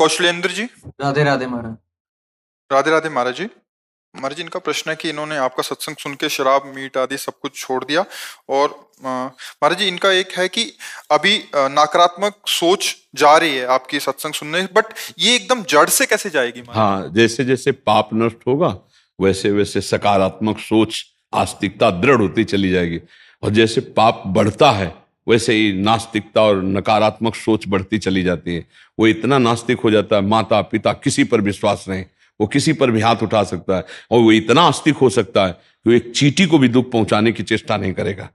कौशलेंद्र जी। राधे राधे महाराज। राधे राधे महाराज जी। महाराज जी, इनका प्रश्न है कि इन्होंने आपका सत्संग सुन के शराब मीट आदि सब कुछ छोड़ दिया, और महाराज जी इनका एक है कि अभी नकारात्मक सोच जा रही है आपकी सत्संग सुनने, बट ये एकदम जड़ से कैसे जाएगी महाराज? हाँ, जैसे जैसे पाप नष्ट होगा वैसे वैसे सकारात्मक सोच, आस्तिकता दृढ़ होती चली जाएगी, और जैसे पाप बढ़ता है वैसे ही नास्तिकता और नकारात्मक सोच बढ़ती चली जाती है। वो इतना नास्तिक हो जाता है, माता पिता किसी पर विश्वास नहीं, वो किसी पर भी हाथ उठा सकता है, और वो इतना आस्तिक हो सकता है कि वो एक चींटी को भी दुख पहुंचाने की चेष्टा नहीं करेगा।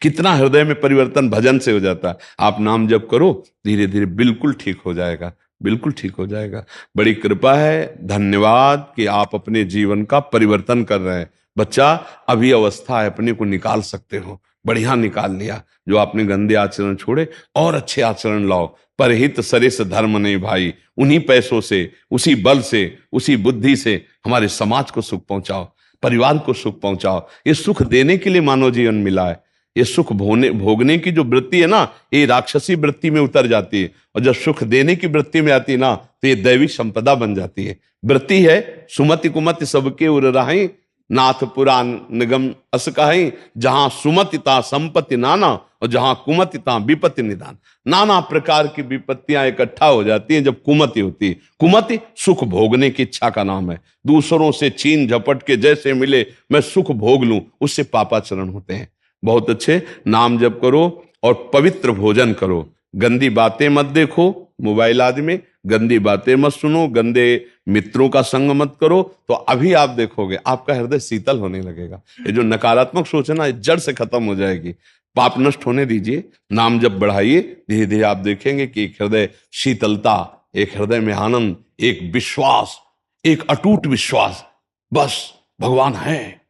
कितना हृदय में परिवर्तन भजन से हो जाता है। आप नाम जप करो, धीरे धीरे बिल्कुल ठीक हो जाएगा, बिल्कुल ठीक हो जाएगा। बड़ी कृपा है, धन्यवाद कि आप अपने जीवन का परिवर्तन कर रहे हैं। बच्चा, अभी अवस्था है, अपने को निकाल सकते हो, बढ़िया निकाल लिया। जो आपने गंदे आचरण छोड़े और अच्छे आचरण लाओ। परहित सरिस धर्म नहीं भाई, उन्हीं पैसों से, उसी बल से, उसी बुद्धि से हमारे समाज को सुख पहुंचाओ, परिवार को सुख पहुंचाओ। ये सुख देने के लिए मानव जीवन मिला है। ये सुख भोगने की जो वृत्ति है ना, ये राक्षसी वृत्ति में उतर जाती है, और जब सुख देने की वृत्ति में आती है ना, तो ये दैविक संपदा बन जाती है। वृत्ति है सुमति कुमति सबके उर राही, नाथ पुराण निगम अस कहाई, जहां सुमति ता संपत्ति नाना, और जहां कुमति ता विपत्ति निदान। नाना प्रकार की विपत्तियां इकट्ठा हो जाती हैं जब कुमति होती है। कुमति सुख भोगने की इच्छा का नाम है। दूसरों से छीन झपट के जैसे मिले मैं सुख भोग लूं, उससे पापाचरण होते हैं। बहुत अच्छे, नाम जप करो और पवित्र भोजन करो। गंदी बातें मत देखो, मोबाइल आदि में गंदी बातें मत सुनो, गंदे मित्रों का संग मत करो, तो अभी आप देखोगे आपका हृदय शीतल होने लगेगा। ये जो नकारात्मक सोच है ना, जड़ से खत्म हो जाएगी। पाप नष्ट होने दीजिए, नाम जप बढ़ाइए, धीरे धीरे आप देखेंगे कि एक हृदय शीतलता, एक हृदय में आनंद, एक विश्वास, एक अटूट विश्वास, बस भगवान है।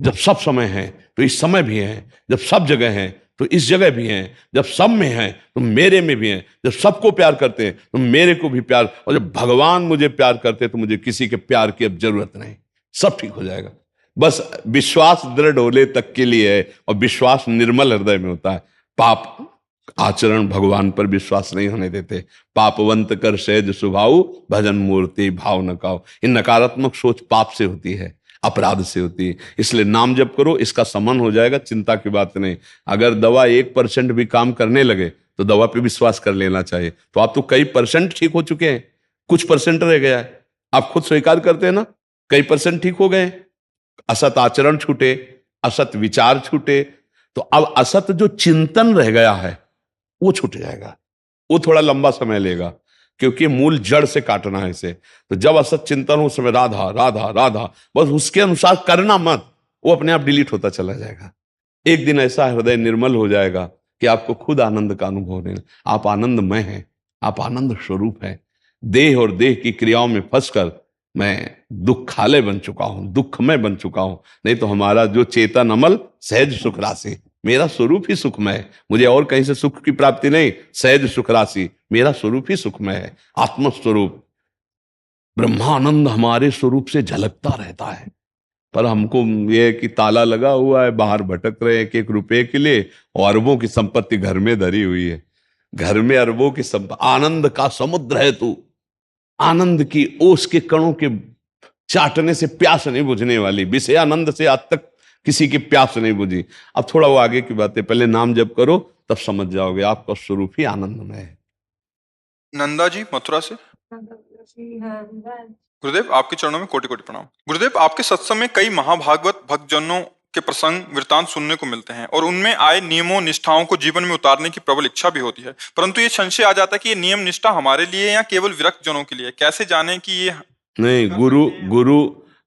जब सब समय है तो इस समय भी है, जब सब जगह है तो इस जगह भी हैं, जब सब में हैं तो मेरे में भी हैं, जब सबको प्यार करते हैं तो मेरे को भी प्यार, और जब भगवान मुझे प्यार करते हैं तो मुझे किसी के प्यार की अब जरूरत नहीं। सब ठीक हो जाएगा। बस विश्वास दृढ़ होले तक के लिए है, और विश्वास निर्मल हृदय में होता है। पाप आचरण भगवान पर विश्वास नहीं होने देते। पापवंत कर सहज स्वभाव, भजन मूर्ति भाव न काओ। इन नकारात्मक सोच पाप से होती है, अपराध से होती है। इसलिए नाम जप करो, इसका समन हो जाएगा, चिंता की बात नहीं। अगर दवा 1% भी काम करने लगे तो दवा पे विश्वास कर लेना चाहिए। तो आप तो कई परसेंट ठीक हो चुके हैं, कुछ परसेंट रह गया है। आप खुद स्वीकार करते हैं ना, कई परसेंट ठीक हो गए। असत आचरण छूटे, असत विचार छूटे, तो अब असत जो चिंतन रह गया है वो छूट जाएगा। वो थोड़ा लंबा समय लेगा, क्योंकि मूल जड़ से काटना है इसे। तो जब असत चिंतन हो, उस समय राधा राधा राधा, बस उसके अनुसार करना मत, वो अपने आप डिलीट होता चला जाएगा। एक दिन ऐसा हृदय निर्मल हो जाएगा कि आपको खुद आनंद का अनुभव होने। आप आनंदमय हैं, आप आनंद स्वरूप हैं। देह और देह की क्रियाओं में फंसकर मैं दुखालय बन चुका हूं, दुखमय बन चुका हूं। नहीं तो हमारा जो चेतन अमल सहज सुख राशि, मेरा स्वरूप ही सुखमय है। मुझे और कहीं से सुख की प्राप्ति नहीं, सहज सुख राशि, मेरा स्वरूप ही सुखमय है। आत्मस्वरूप ब्रह्मानंद हमारे स्वरूप से झलकता रहता है, पर हमको यह कि ताला लगा हुआ है, बाहर भटक रहे हैं 1-1 रुपए के लिए, और अरबों की संपत्ति घर में धरी हुई है। घर में अरबों की संपत्ति, आनंद का समुद्र है तू, आनंद की ओस के कणों के चाटने से प्यास नहीं बुझने वाली। विषय आनंद से आज तक किसी की प्यास नहीं बुझी। अब थोड़ा वो आगे की बातें, पहले नाम जप करो, तब समझ जाओगे आपका स्वरूप ही आनंदमय है। नंदा जी मथुरा से। गुरुदेव, आपके चरणों में कोटि कोटि प्रणाम। गुरुदेव, आपके सत्संग में कई महाभागवत भक्तजनों के प्रसंग वृतांत सुनने को मिलते हैं, और उनमें आए नियमों निष्ठाओं को जीवन में उतारने की प्रबल इच्छा भी होती है, परंतु ये संशय आ जाता है कि ये नियम निष्ठा हमारे लिए या केवल विरक्त जनों के लिए। कैसे जाने कि ये नहीं, गुरु गुरु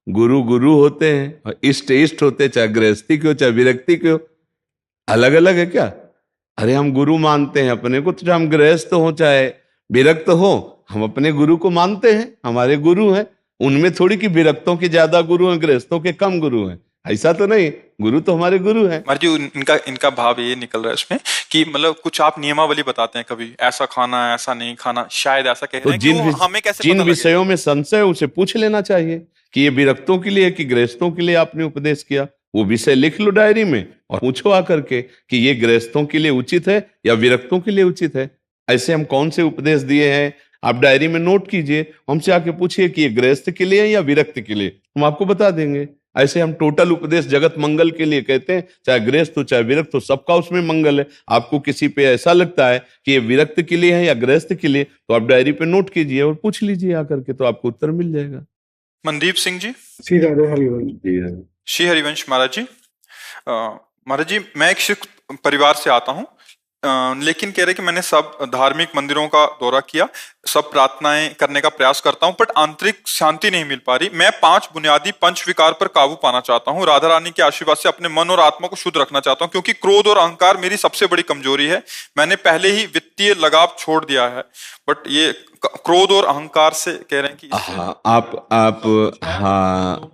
गुरु गुरु होते हैं, और इष्ट इष्ट होते हैं, चाहे गृहस्थी के हो चाहे विरक्ति के हो। अलग अलग है क्या? अरे हम गुरु मानते हैं अपने को, तो चाहे हम गृहस्थ हो चाहे विरक्त हो, हम अपने गुरु को मानते हैं, हमारे गुरु हैं। उनमें थोड़ी कि विरक्तों के ज्यादा गुरु हैं, गृहस्थों के कम गुरु हैं, ऐसा तो नहीं। गुरु तो हमारे गुरु हैं। जी, इनका भाव ये निकल रहा है इसमें कि मतलब कुछ आप नियमावली बताते हैं, कभी ऐसा खाना ऐसा नहीं खाना, शायद ऐसा कह रहे हैं, तो हमें कैसे जिन विषयों में संशय उसे पूछ लेना चाहिए कि ये विरक्तों के लिए कि गृहस्थों के लिए आपने उपदेश किया। वो विषय लिख लो डायरी में और पूछो आकर के कि ये गृहस्थों के लिए उचित है या विरक्तों के लिए उचित है। ऐसे हम कौन से उपदेश दिए हैं आप डायरी में नोट कीजिए, हमसे आके पूछिए कि ये गृहस्थ के लिए है या विरक्त के लिए, हम आपको बता देंगे। ऐसे हम टोटल उपदेश जगत मंगल के लिए कहते हैं, चाहे गृहस्थ हो चाहे विरक्त हो, सबका उसमें मंगल है। आपको किसी पे ऐसा लगता है कि ये विरक्त के लिए है या गृहस्थ के लिए, तो आप डायरी पे नोट कीजिए और पूछ लीजिए आकर के, तो आपको उत्तर मिल जाएगा। मनदीप सिंह जी। श्री राधे हरिवंश। श्री हरिवंश महाराज जी। महाराज जी, मैं एक सिख परिवार से आता हूँ, लेकिन कह रहे कि मैंने सब धार्मिक मंदिरों का दौरा किया, सब प्रार्थनाएं करने का प्रयास करता हूं, बट आंतरिक शांति नहीं मिल पा रही। मैं 5 बुनियादी पंच विकार पर काबू पाना चाहता हूं। राधा रानी के आशीर्वाद से अपने मन और आत्मा को शुद्ध रखना चाहता हूं, क्योंकि क्रोध और अहंकार मेरी सबसे बड़ी कमजोरी है। मैंने पहले ही वित्तीय लगाव छोड़ दिया है, बट ये क्रोध और अहंकार से कह रहे हैं कि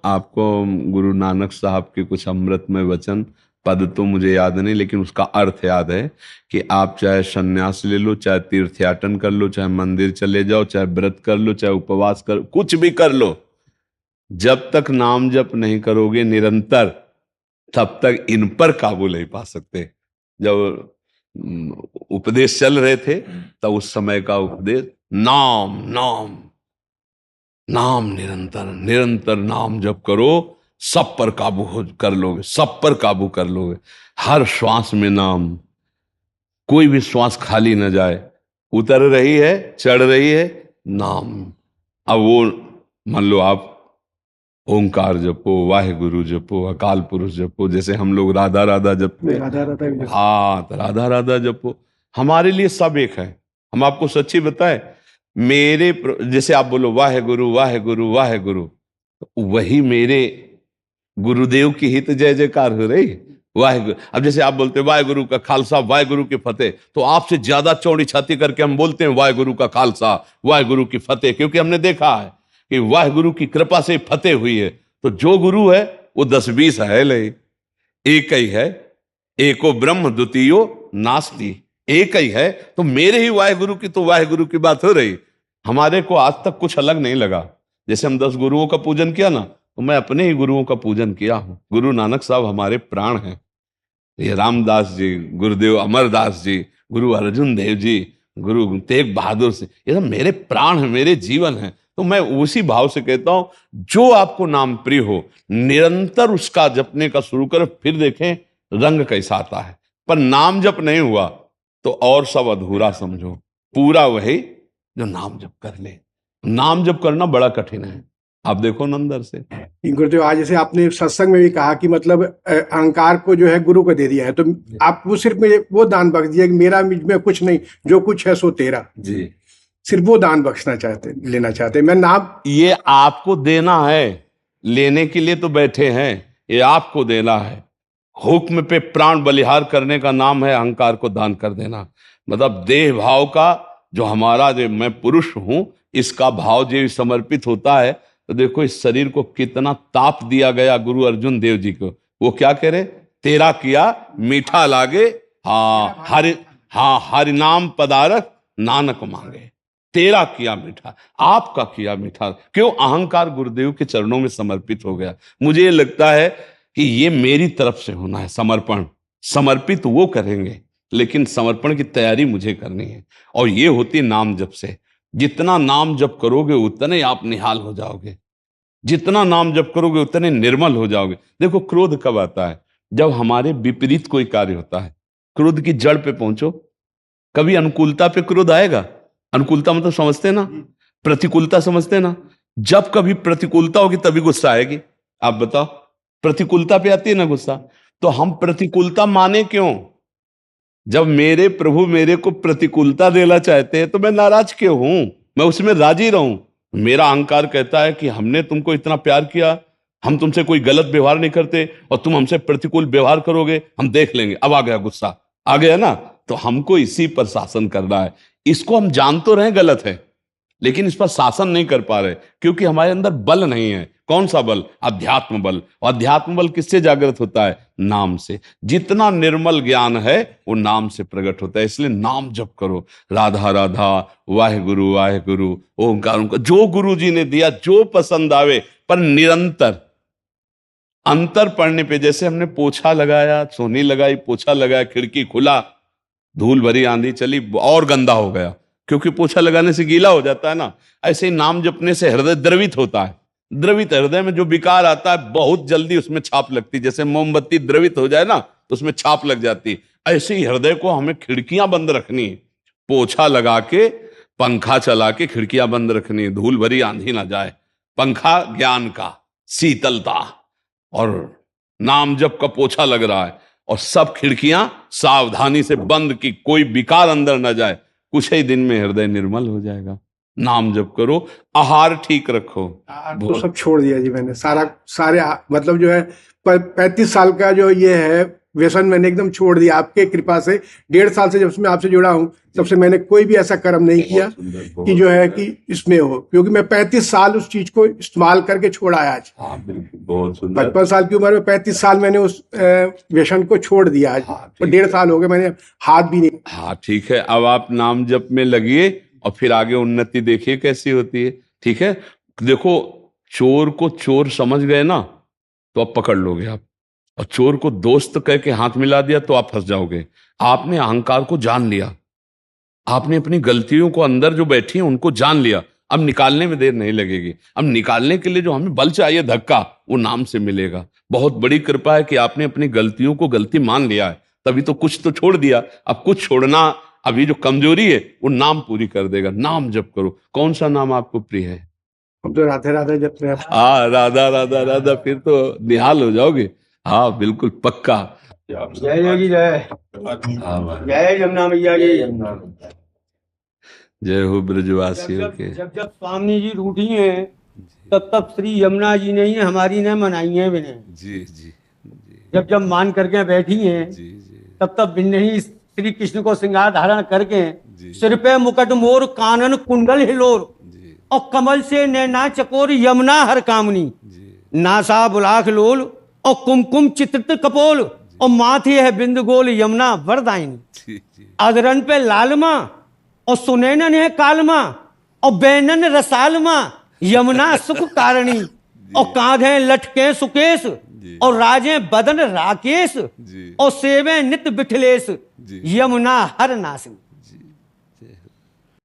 आपको गुरु नानक साहब के कुछ अमृतमय वचन, पद तो मुझे याद नहीं लेकिन उसका अर्थ याद है कि आप चाहे सन्यास ले लो, चाहे तीर्थयाटन कर लो, चाहे मंदिर चले जाओ, चाहे व्रत कर लो, चाहे उपवास कर, कुछ भी कर लो, जब तक नाम जप नहीं करोगे निरंतर, तब तक इन पर काबू नहीं पा सकते। जब उपदेश चल रहे थे तब उस समय का उपदेश, नाम नाम नाम, निरंतर निरंतर नाम जप करो, सब पर काबू कर लोगे, सब पर काबू कर लोगे। हर श्वास में नाम, कोई भी श्वास खाली न जाए, उतर रही है चढ़ रही है, नाम। अब वो मान लो आप ओंकार जपो, वाहेगुरु जपो, अकाल पुरुष जपो, जैसे हम लोग राधा राधा जपते, हाँ तो राधा राधा जपो। हमारे लिए सब एक है। हम आपको सच्ची बताए, मेरे जैसे आप बोलो वाहेगुरु वाहेगुरु वाहेगुरु, वही मेरे गुरुदेव की हित जय जयकार हो रही। वाहेगुरु, अब जैसे आप बोलते हैं वाहेगुरु का खालसा वाहेगुरु की फतेह, तो आपसे ज्यादा चौड़ी छाती करके हम बोलते हैं वाहेगुरु का खालसा वाहेगुरु की फतेह, क्योंकि हमने देखा है कि वाहेगुरु की कृपा से फतेह हुई है। तो जो गुरु है वो 10-20 है ले, एक ही है, एको ब्रह्म द्वितीयो नास्ति, एक ही है। तो मेरे ही वाहेगुरु की तो वाहेगुरु की बात हो रही। हमारे को आज तक कुछ अलग नहीं लगा। जैसे हम 10 गुरुओं का पूजन किया ना, तो मैं अपने ही गुरुओं का पूजन किया हूं। गुरु नानक साहब हमारे प्राण हैं, ये रामदास जी, गुरुदेव अमरदास जी, गुरु अर्जुन देव जी, गुरु तेग बहादुर से, ये सब मेरे प्राण हैं, मेरे जीवन हैं। तो मैं उसी भाव से कहता हूं, जो आपको नाम प्रिय हो निरंतर उसका जपने का शुरू करें, फिर देखें रंग कैसा आता है। पर नाम जप नहीं हुआ तो और सब अधूरा समझो, पूरा वही जो नाम जप कर ले। नाम जप करना बड़ा कठिन है, आप देखो नंदर से। गुरुदेव, आज जैसे आपने सत्संग में भी कहा कि मतलब अहंकार को जो है गुरु को दे दिया है, तो आप वो सिर्फ मुझे वो दान बख्श दिया कि मेरा मुझ में कुछ नहीं, जो कुछ है सो तेरा जी, सिर्फ वो दान बख्शना चाहते, लेना चाहते। मैं नाम, ये आपको देना है, लेने के लिए तो बैठे हैं, ये आपको देना है। हुक्म पे प्राण बलिहार करने का नाम है अहंकार को दान कर देना। मतलब देह भाव का, जो हमारा जो मैं पुरुष हूं, इसका भाव जो समर्पित होता है, तो देखो इस शरीर को कितना ताप दिया गया गुरु अर्जुन देव जी को। वो क्या कह रहे, तेरा किया मीठा लागे, हरि नाम पदारक नानक मांगे। तेरा किया मीठा, आपका किया मीठा, क्यों? अहंकार गुरुदेव के चरणों में समर्पित हो गया। मुझे लगता है कि ये मेरी तरफ से होना है समर्पण। समर्पित वो करेंगे, लेकिन समर्पण की तैयारी मुझे करनी है, और ये होती नाम जप से। जितना नाम जप करोगे उतने आप निहाल हो जाओगे, जितना नाम जप करोगे उतने निर्मल हो जाओगे। देखो क्रोध कब आता है, जब हमारे विपरीत कोई कार्य होता है। क्रोध की जड़ पे पहुंचो, कभी अनुकूलता पे क्रोध आएगा। अनुकूलता मतलब समझते ना, प्रतिकूलता समझते ना। जब कभी प्रतिकूलता होगी तभी गुस्सा आएगी। आप बताओ, प्रतिकूलता पे आती है ना गुस्सा। तो हम प्रतिकूलता माने क्यों? जब मेरे प्रभु मेरे को प्रतिकूलता देना चाहते हैं तो मैं नाराज क्यों हूं? मैं उसमें राजी रहूं। मेरा अहंकार कहता है कि हमने तुमको इतना प्यार किया, हम तुमसे कोई गलत व्यवहार नहीं करते, और तुम हमसे प्रतिकूल व्यवहार करोगे, हम देख लेंगे। अब आ गया गुस्सा, आ गया ना, तो हमको इसी पर शासन करना है। इसको हम जान तो रहे गलत है, लेकिन इस पर शासन नहीं कर पा रहे, क्योंकि हमारे अंदर बल नहीं है। कौन सा बल? अध्यात्म बल। और अध्यात्म बल किससे जागृत होता है? नाम से। जितना निर्मल ज्ञान है वो नाम से प्रकट होता है। इसलिए नाम जप करो, राधा राधा, वाहेगुरु वाहेगुरु, ओंकार। जो गुरु जी ने दिया, जो पसंद आवे, पर निरंतर। अंतर पड़ने पे, जैसे हमने पोछा लगाया, सोनी लगाई, पोछा लगाया, खिड़की खुला, धूल भरी आंधी चली और गंदा हो गया, क्योंकि पोछा लगाने से गीला हो जाता है ना, ऐसे ही नाम जपने से हृदय द्रवित होता है। द्रवित हृदय में जो विकार आता है बहुत जल्दी उसमें छाप लगती, जैसे मोमबत्ती द्रवित हो जाए ना तो उसमें छाप लग जाती। ऐसे ही हृदय को हमें खिड़कियां बंद रखनी है, पोछा लगा के पंखा चला के खिड़कियां बंद रखनी है, धूल भरी आंधी ना जाए। पंखा ज्ञान का, शीतलता, और नाम जप का पोछा लग रहा है और सब खिड़कियां सावधानी से बंद की, कोई विकार अंदर ना जाए। कुछ ही दिन में हृदय निर्मल हो जाएगा। नाम जप करो, आहार ठीक रखो। तो सब छोड़ दिया जी मैंने, सारे मतलब जो है 35 साल का जो ये है व्यसन मैंने एकदम छोड़ दिया आपके कृपा से। 1.5 साल से जब से मैं आपसे जुड़ा हूं तब से मैंने कोई भी ऐसा कर्म नहीं किया कि जो है कि इसमें हो, क्योंकि मैं 35 साल उस चीज को इस्तेमाल करके छोड़ा है आज। बहुत सुंदर। 55 साल की उम्र में 35 साल मैंने उस व्यसन को छोड़ दिया आज, और 1.5 साल हो गए मैंने हाथ भी नहीं। हाँ ठीक है, अब आप नाम जप में लगिए और फिर आगे उन्नति देखिए कैसी होती है। ठीक है, देखो चोर को चोर समझ गए ना तो अब पकड़ लोगे आप, और चोर को दोस्त कह के हाथ मिला दिया तो आप फंस जाओगे। आपने अहंकार को जान लिया, आपने अपनी गलतियों को अंदर जो बैठी हैं उनको जान लिया, अब निकालने में देर नहीं लगेगी। अब निकालने के लिए जो हमें बल चाहिए, धक्का, वो नाम से मिलेगा। बहुत बड़ी कृपा है कि आपने अपनी गलतियों को गलती मान लिया है, तभी तो कुछ तो छोड़ दिया। अब कुछ छोड़ना, अभी जो कमजोरी है वो नाम पूरी कर देगा। नाम जप करो। कौन सा नाम आपको प्रिय है? हम तो राधे राधे जपते हैं। हाँ, राधा राधा राधा, फिर तो निहाल हो जाओगे। हाँ बिल्कुल पक्का। जय योगी जय, जय यमुना मैया की। जय हो ब्रजवासियों के। जब जब स्वामी जी रूठी हैं तब तब श्री यमुना जी ने ही हमारी ने मनाई है विनय। जी जी जी जब जब मान करके बैठी हैं जी जी तब तब विनय ही श्री कृष्ण को श्रृंगार धारण करके जी। सिर पे मुकुट मोर, कानन कुंडल हिलोर, जी और कमल से नैना चकोर, यमुना हर कामनी, जी नासा बुलाख लोल, और कुमकुम चित्रित कपोल, और माथे है बिंद गोल, यमुना वरदायिनी। जी जी अदरन पे लालमा, और सुनैनन है कालमा, और बैनन रसालमा, यमुना सुख कारणी, और कांधे लटके सुकेश, और राजे बदन राकेश, जी और सेवे नित बिठलेश, यमुना हर नासिनी।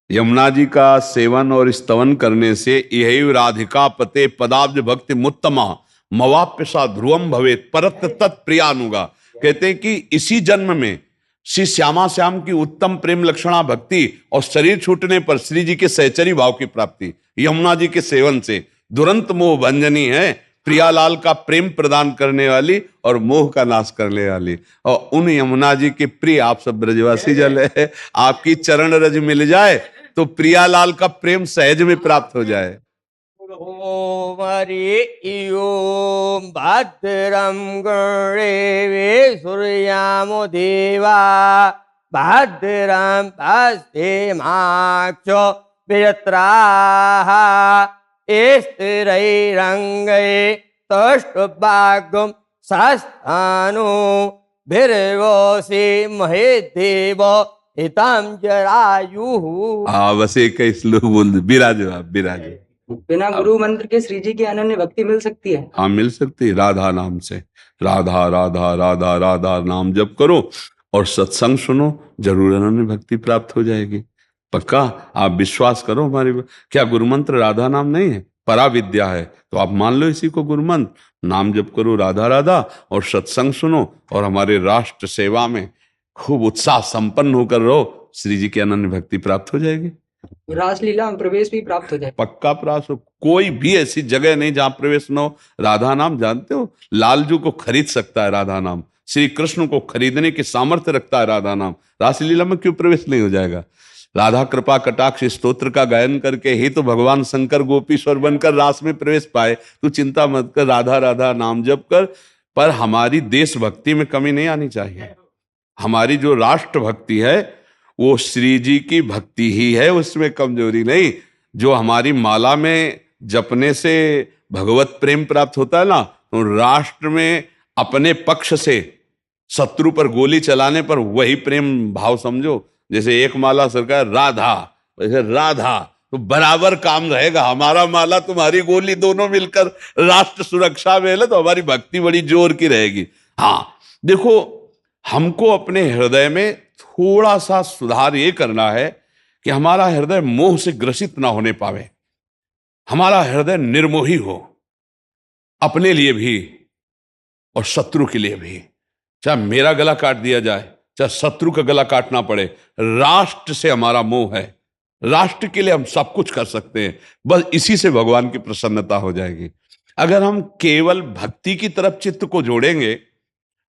यमुना जी का सेवन और स्तवन करने से यही राधिका पते पदाब्ज भक्ति मुत्तमा मवाप्यसा ध्रुवम भवेत परत तत्प्रियानुगा। कहते हैं कि इसी जन्म में श्री श्यामा श्याम की उत्तम प्रेम लक्षणा भक्ति और शरीर छूटने पर श्री जी के सहचरी भाव की प्राप्ति यमुना जी के सेवन से दुरंत मोह भंजनी है, प्रियालाल का प्रेम प्रदान करने वाली और मोह का नाश करने वाली। और उन यमुना जी के प्रिय आप सब ब्रजवासी जल है, आपकी चरण रज मिल जाए तो प्रियालाल का प्रेम सहज में प्राप्त हो जाए। ओम हरि ओम भद्रम गणेवे सूर्यामो देवा भद्रम पश्ये माक्षो विरत्राः स्थिरैरङ्गै तुष्टुभागं सस्थानो भीर्गोऽसि महे देव हितं जरायुः। बस एक ही श्लोक बोल दे, बिराजो आप बिराजो। बिना गुरु मंत्र के श्री जी की अनन्य भक्ति मिल सकती है? हाँ मिल सकती है, राधा नाम से। राधा राधा राधा राधा नाम जप करो और सत्संग सुनो, जरूर अनन्य भक्ति प्राप्त हो जाएगी। पक्का, आप विश्वास करो हमारी। क्या गुरु मंत्र राधा नाम नहीं है? परा विद्या है, तो आप मान लो इसी को गुरु मंत्र। नाम जप करो राधा राधा और सत्संग सुनो, और हमारे राष्ट्र सेवा में खूब उत्साह संपन्न होकर रहो, श्री जी की अनन्य भक्ति प्राप्त हो जाएगी। रासलीला में प्रवेश भी प्राप्त हो जाए? पक्का प्राप्त हो। कोई भी ऐसी जगह नहीं जहां प्रवेश न हो। राधा नाम जानते हो, लालजू को खरीद सकता है राधा नाम, श्री कृष्ण को खरीदने की सामर्थ्य रखता है राधा नाम। रासलीला में क्यों प्रवेश नहीं हो जाएगा? राधा कृपा कटाक्ष स्तोत्र का गायन करके ही तो भगवान शंकर गोपीश्वर बनकर रास में प्रवेश पाए। तू चिंता मत कर, राधा राधा नाम जप कर। पर हमारी देशभक्ति में कमी नहीं आनी चाहिए। हमारी जो राष्ट्र भक्ति है वो श्री जी की भक्ति ही है, उसमें कमजोरी नहीं। जो हमारी माला में जपने से भगवत प्रेम प्राप्त होता है ना, तो राष्ट्र में अपने पक्ष से शत्रु पर गोली चलाने पर वही प्रेम भाव समझो। जैसे एक माला सरकार राधा, वैसे राधा तो बराबर काम रहेगा। हमारा माला तुम्हारी गोली दोनों मिलकर राष्ट्र सुरक्षा में है, तो हमारी भक्ति बड़ी जोर की रहेगी। हाँ देखो, हमको अपने हृदय में थोड़ा सा सुधार ये करना है कि हमारा हृदय मोह से ग्रसित ना होने पावे, हमारा हृदय निर्मोही हो, अपने लिए भी और शत्रु के लिए भी। चाहे मेरा गला काट दिया जाए, चाहे शत्रु का गला काटना पड़े, राष्ट्र से हमारा मोह है, राष्ट्र के लिए हम सब कुछ कर सकते हैं। बस इसी से भगवान की प्रसन्नता हो जाएगी। अगर हम केवल भक्ति की तरफ चित्त को जोड़ेंगे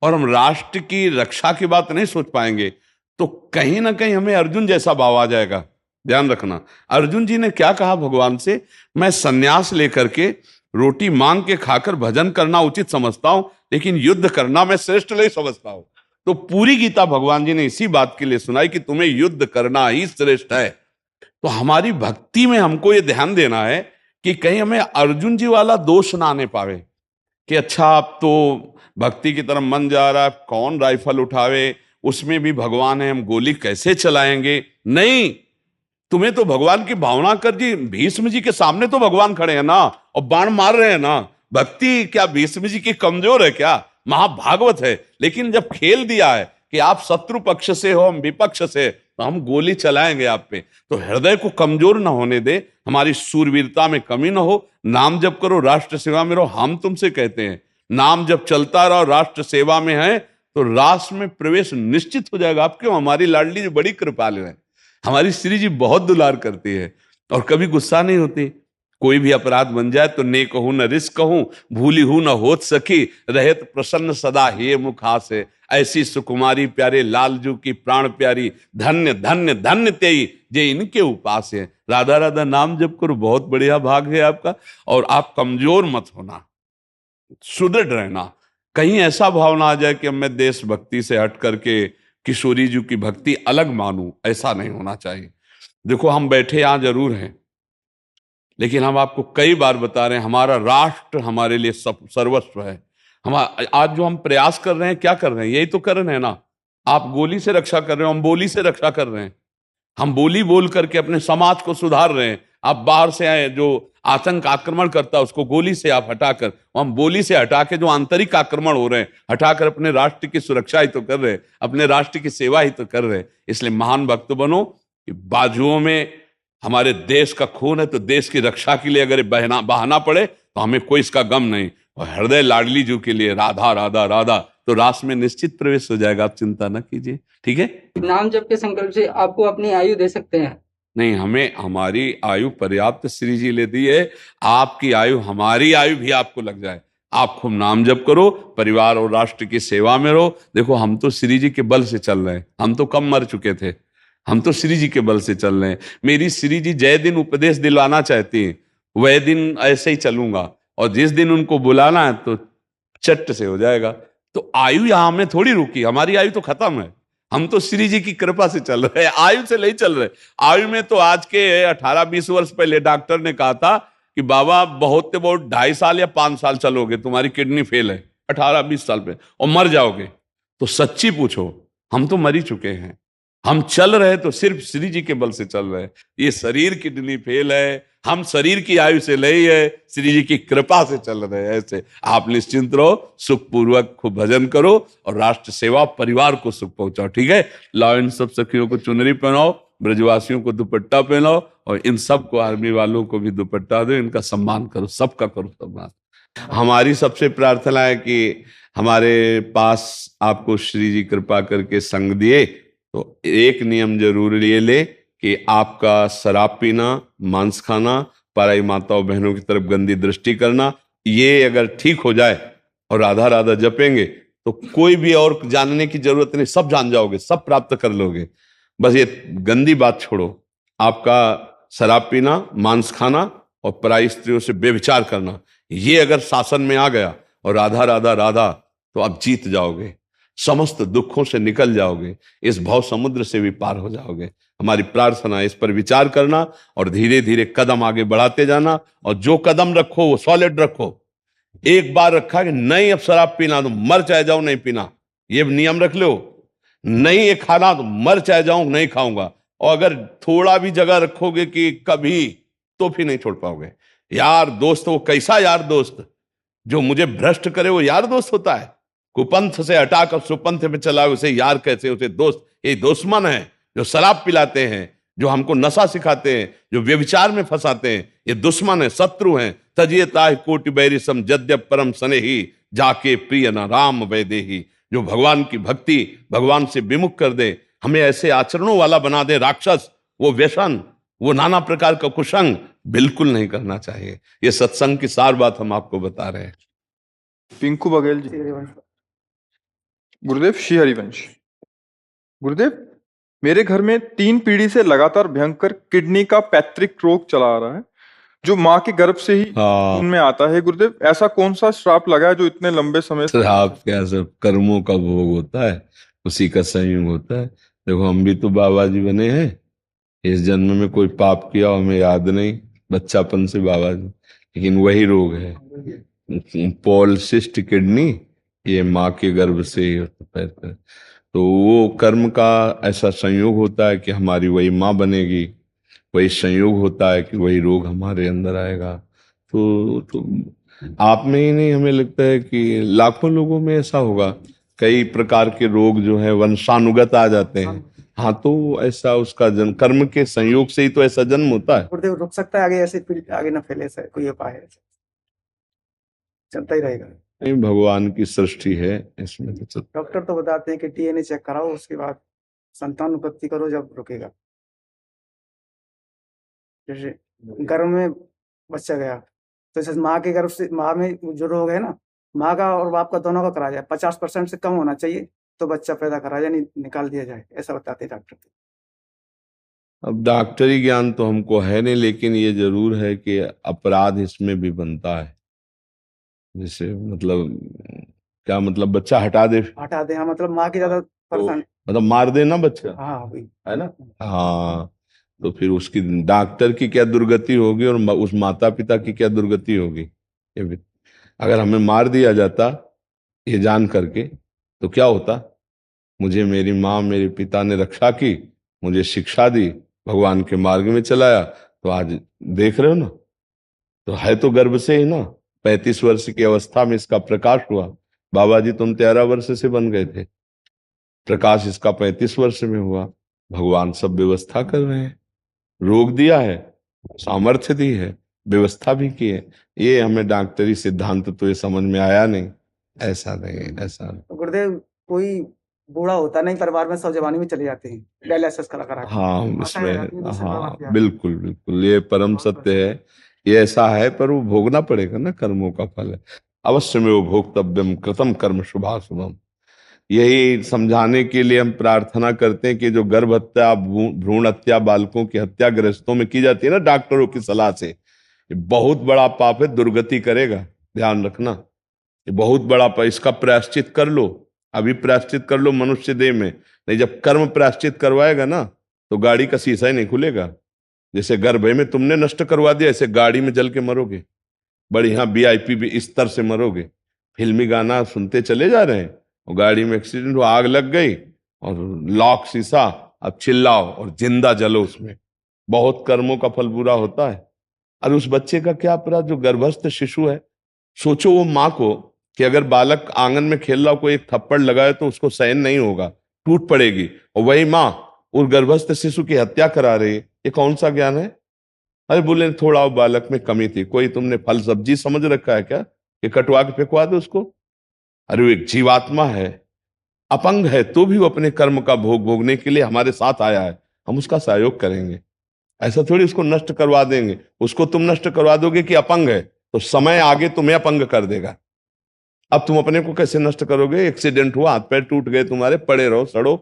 और हम राष्ट्र की रक्षा की बात नहीं सोच पाएंगे, तो कहीं ना कहीं हमें अर्जुन जैसा भाव आ जाएगा। ध्यान रखना, अर्जुन जी ने क्या कहा भगवान से, मैं सन्यास लेकर के रोटी मांग के खाकर भजन करना उचित समझता हूं, लेकिन युद्ध करना मैं श्रेष्ठ नहीं समझता हूं। तो पूरी गीता भगवान जी ने इसी बात के लिए सुनाई कि तुम्हें युद्ध करना ही श्रेष्ठ है। तो हमारी भक्ति में हमको ये ध्यान देना है कि कहीं हमें अर्जुन जी वाला दोष ना आने पावे कि अच्छा अब तो भक्ति की तरफ मन जा रहा है, कौन राइफल उठावे, उसमें भी भगवान है, हम गोली कैसे चलाएंगे। नहीं, तुम्हें तो भगवान की भावना कर जी, भीष्म जी के सामने तो भगवान खड़े हैं ना और बाण मार रहे हैं ना। भक्ति क्या भीष्म जी की कमजोर है क्या? महाभागवत है। लेकिन जब खेल दिया है कि आप शत्रु पक्ष से हो, हम विपक्ष से, तो हम गोली चलाएंगे आप पे। तो हृदय को कमजोर ना होने दे, हमारी सूरवीरता में कमी ना हो। नाम जप करो, राष्ट्र सेवा में रहो। हम तुमसे कहते हैं नाम जब चलता रहो, राष्ट्र सेवा में है, तो राष्ट्र में प्रवेश निश्चित हो जाएगा। आप क्यों? हमारी लाडली जी बड़ी कृपालु है, हमारी श्री जी बहुत दुलार करती है और कभी गुस्सा नहीं होती। कोई भी अपराध बन जाए तो ने कहूं न रिस कहूं, भूली हूं न होत सकी, रहत प्रसन्न सदा हे मुखा से, ऐसी सुकुमारी प्यारे लालजू की प्राण प्यारी, धन्य धन्य धन्य तेई जे इनके उपास है। राधा राधा नाम जप करो, बहुत बढ़िया भाग है आपका। और आप कमजोर मत होना, सुदृढ़ रहना। कहीं ऐसा भावना आ जाए कि मैं देशभक्ति से हट करके किशोरी जी की भक्ति अलग मानूं, ऐसा नहीं होना चाहिए। देखो, हम बैठे यहां जरूर हैं, लेकिन हम आपको कई बार बता रहे हैं हमारा राष्ट्र हमारे लिए सर्वस्व है। हम आज जो हम प्रयास कर रहे हैं, क्या कर रहे हैं? यही तो कर रहे हैं ना। आप गोली से रक्षा कर रहे हो, हम बोली से रक्षा कर रहे हैं। हम बोली बोल करके अपने समाज को सुधार रहे हैं। आप बाहर से आए जो आतंक आक्रमण करता है उसको गोली से आप हटाकर, हम बोली से हटा के जो आंतरिक आक्रमण हो रहे हैं हटाकर अपने राष्ट्र की सुरक्षा ही तो कर रहे हैं, अपने राष्ट्र की सेवा ही तो कर रहे हैं। इसलिए महान भक्त बनो कि बाजुओं में हमारे देश का खून है, तो देश की रक्षा के लिए अगर बहाना पड़े तो हमें कोई इसका गम नहीं। और हृदय लाडली जी के लिए राधा राधा राधा, तो रास में निश्चित प्रवेश हो जाएगा। आप चिंता न कीजिए, ठीक है। नाम जप के संकल्प से आपको अपनी आयु दे सकते हैं? नहीं, हमें हमारी आयु पर्याप्त श्री जी लेती है। आपकी आयु, हमारी आयु भी आपको लग जाए। आप खूब नाम जप करो, परिवार और राष्ट्र की सेवा में रहो। देखो, हम तो श्री जी के बल से चल रहे हैं, हम तो कम मर चुके थे, हम तो श्री जी के बल से चल रहे हैं। मेरी श्री जी जय दिन उपदेश दिलवाना चाहती हैं, वह दिन ऐसे ही चलूंगा, और जिस दिन उनको बुलाना है तो चट्ट से हो जाएगा। तो आयु यहां में थोड़ी रुकी, हमारी आयु तो खत्म है। हम तो श्री जी की कृपा से चल रहे हैं, आयु से नहीं चल रहे। आयु में तो आज के 18-20 वर्ष पहले डॉक्टर ने कहा था कि बाबा बहुत से बहुत 2.5 साल या 5 साल चलोगे, तुम्हारी किडनी फेल है 18-20 साल पे और मर जाओगे। तो सच्ची पूछो, हम तो मर ही चुके हैं। हम चल रहे तो सिर्फ श्री जी के बल से चल रहे हैं। ये शरीर किडनी फेल है, हम शरीर की आयु से नहीं है, श्री जी की कृपा से चल रहे हैं। ऐसे आप निश्चिंत रहो, सुखपूर्वक खूब भजन करो और राष्ट्र सेवा, परिवार को सुख पहुंचाओ, ठीक है। लाओ इन सब सखियों को चुनरी पहनाओ, ब्रजवासियों को दुपट्टा पहनाओ, और इन सब को, आर्मी वालों को भी दुपट्टा दो, इनका सम्मान करो, सबका करो सम्मान। हमारी सबसे प्रार्थना है कि हमारे पास आपको श्री जी कृपा करके संग दिए, तो एक नियम जरूर ये ले कि आपका शराब पीना, मांस खाना, पराई माताओं बहनों की तरफ गंदी दृष्टि करना, ये अगर ठीक हो जाए और राधा राधा जपेंगे तो कोई भी और जानने की जरूरत नहीं, सब जान जाओगे, सब प्राप्त कर लोगे। बस ये गंदी बात छोड़ो, आपका शराब पीना, मांस खाना और पराई स्त्रियों से बेविचार करना, ये अगर शासन में आ गया और राधा राधा राधा, तो आप जीत जाओगे, समस्त दुखों से निकल जाओगे, इस भव समुद्र से भी पार हो जाओगे। हमारी प्रार्थना है इस पर विचार करना और धीरे धीरे कदम आगे बढ़ाते जाना। और जो कदम रखो वो सॉलिड रखो। एक बार रखा कि नहीं अब शराब पीना तो मर चाहे जाऊं नहीं पीना, ये नियम रख लो। नहीं ये खाना तो मर चाहे जाऊं नहीं खाऊंगा। और अगर थोड़ा भी जगह रखोगे कि कभी, तो फिर नहीं छोड़ पाओगे। यार दोस्त, वो कैसा यार दोस्त जो मुझे भ्रष्ट करे, वो यार दोस्त होता है? कुपंथ से हटाकर सुपंथ में चला, उसे यार कैसे, उसे दोस्त? ये दुश्मन है जो शराब पिलाते हैं, जो हमको नशा सिखाते हैं, जो व्यभिचार में फंसाते हैं, ये दुश्मन है, शत्रु हैं। तजिए ताहि कोटि बैरि सम जद्यप परम स्नेही, जाके प्रिय न राम वैदेही। जो भगवान की भक्ति, भगवान से विमुख कर दे, हमें ऐसे आचरणों वाला बना दे, राक्षस, वो व्यसन, वो नाना प्रकार का कुसंग बिल्कुल नहीं करना चाहिए। ये सत्संग की सार बात हम आपको बता रहे हैं। पिंकू बघेल जी। गुरुदेव, श्री हरिवंश। गुरुदेव, मेरे घर में 3 पीढ़ी से लगातार भयंकर किडनी का पैतृक रोग चला आ रहा है, जो माँ के गर्भ से ही उनमें आता है। गुरुदेव, ऐसा कौन सा श्राप लगा है जो इतने लंबे समय से? श्राप क्या, सब कर्मों का भोग होता है, उसी का संयोग होता है। देखो, हम भी तो बाबा जी बने हैं, इस जन्म में कोई पाप किया हमें याद नहीं, बच्चापन से बाबा जी, लेकिन वही रोग है पॉलिसिस्ट किडनी, ये माँ के गर्भ से ही होता है। तो वो कर्म का ऐसा संयोग होता है कि हमारी वही माँ बनेगी, वही संयोग होता है कि वही रोग हमारे अंदर आएगा। तो आप में ही नहीं, हमें लगता है कि लाखों लोगों में ऐसा होगा। कई प्रकार के रोग जो है वंशानुगत आ जाते हैं। हाँ, तो ऐसा उसका जन्म कर्म के संयोग से ही तो ऐसा जन्म होता है। गुरुदेव, रुक सकता है आगे, ऐसे फिर आगे ना फैले, ऐसा कोई उपाय है? चलता ही रहेगा? नहीं, भगवान की सृष्टि है, इसमें तो चलता। डॉक्टर तो बताते हैं कि डीएनए चेक कराओ, उसके बाद संतान उत्पत्ति करो, जब रुकेगा। जैसे गर्भ में बच्चा गया, तो जैसे माँ के गर्भ से, माँ में जो रोग है ना, माँ का और बाप का दोनों का करा जाए, 50% से कम होना चाहिए तो बच्चा पैदा करा जाए, नहीं निकाल दिया जाए, ऐसा बताते हैं डॉक्टर। अब डॉक्टरी ज्ञान तो हमको है नहीं, लेकिन ये जरूर है कि अपराध इसमें भी बनता है। जैसे मतलब क्या मतलब, बच्चा हटा दे, हाँ, मतलब माँ की ज्यादा परेशान, मतलब मार देना बच्चा, हाँ वही है ना? हाँ, तो फिर उसकी डॉक्टर की क्या दुर्गति होगी और उस माता पिता की क्या दुर्गति होगी। ये भी, अगर हमें मार दिया जाता ये जान करके तो क्या होता? मुझे मेरी माँ, मेरे पिता ने रक्षा की, मुझे शिक्षा दी, भगवान के मार्ग में चलाया, तो आज देख रहे हो ना, तो है तो गर्भ से ही ना। 35 वर्ष की अवस्था में इसका प्रकाश हुआ। बाबा जी तुम 13 वर्ष से बन गए थे, प्रकाश इसका 35 वर्ष में हुआ। भगवान सब व्यवस्था कर रहे हैं, रोग दिया है, सामर्थ्य दी है, व्यवस्था भी की है। ये हमें डॉक्टरी सिद्धांत तो ये समझ में आया नहीं, ऐसा नहीं, ऐसा नहीं। तो गुरुदेव, कोई बूढ़ा होता नहीं परिवार में, सब जवानी में चले जाते हैं डायलिसिस करा। हाँ, इसमें हाँ, बिल्कुल बिल्कुल, ये परम सत्य है, ये ऐसा है, पर वो भोगना पड़ेगा ना, कर्मों का फल है। अवश्य में वो भोक्तव्यम कृतम कर्म शुभाशुभम। यही समझाने के लिए हम प्रार्थना करते हैं कि जो गर्भ हत्या, भ्रूण हत्या, बालकों की हत्या गृहस्थों में की जाती है ना डॉक्टरों की सलाह से, ये बहुत बड़ा पाप है, दुर्गति करेगा, ध्यान रखना। ये बहुत बड़ा पाप, इसका प्रायश्चित कर लो, अभी प्रायश्चित कर लो मनुष्य देह में, नहीं जब कर्म प्रायश्चित करवाएगा ना तो गाड़ी का शीशा ही नहीं खुलेगा। जैसे गर्भ में तुमने नष्ट करवा दिया, ऐसे गाड़ी में जल के मरोगे, बढ़िया VIP भी स्तर से मरोगे। फिल्मी गाना सुनते चले जा रहे हैं और गाड़ी में एक्सीडेंट हुआ, आग लग गई और लॉक शीशा, अब चिल्लाओ और जिंदा जलो उसमें। बहुत कर्मों का फल बुरा होता है। और उस बच्चे का क्या अपराध जो गर्भस्थ शिशु है? सोचो वो माँ को कि अगर बालक आंगन में खेल रहा, कोई एक थप्पड़ लगाए तो उसको सहन नहीं होगा, टूट पड़ेगी, और वही माँ उस गर्भस्थ शिशु की हत्या करा रही है। ये कौन सा ज्ञान है? अरे बोले थोड़ा बालक में कमी थी, कोई तुमने फल सब्जी समझ रखा है क्या कि कटवा के फेंकवा दो उसको? अरे वो एक जीवात्मा है, अपंग है, तो भी वो अपने कर्म का भोग भोगने के लिए हमारे साथ आया है, हम उसका सहयोग करेंगे। ऐसा थोड़ी उसको नष्ट करवा देंगे। उसको तुम नष्ट करवा दोगे कि अपंग है, तो समय आगे तुम्हें अपंग कर देगा। अब तुम अपने को कैसे नष्ट करोगे? एक्सीडेंट हुआ, हाथ पैर टूट गए तुम्हारे, पड़े रहो, सड़ो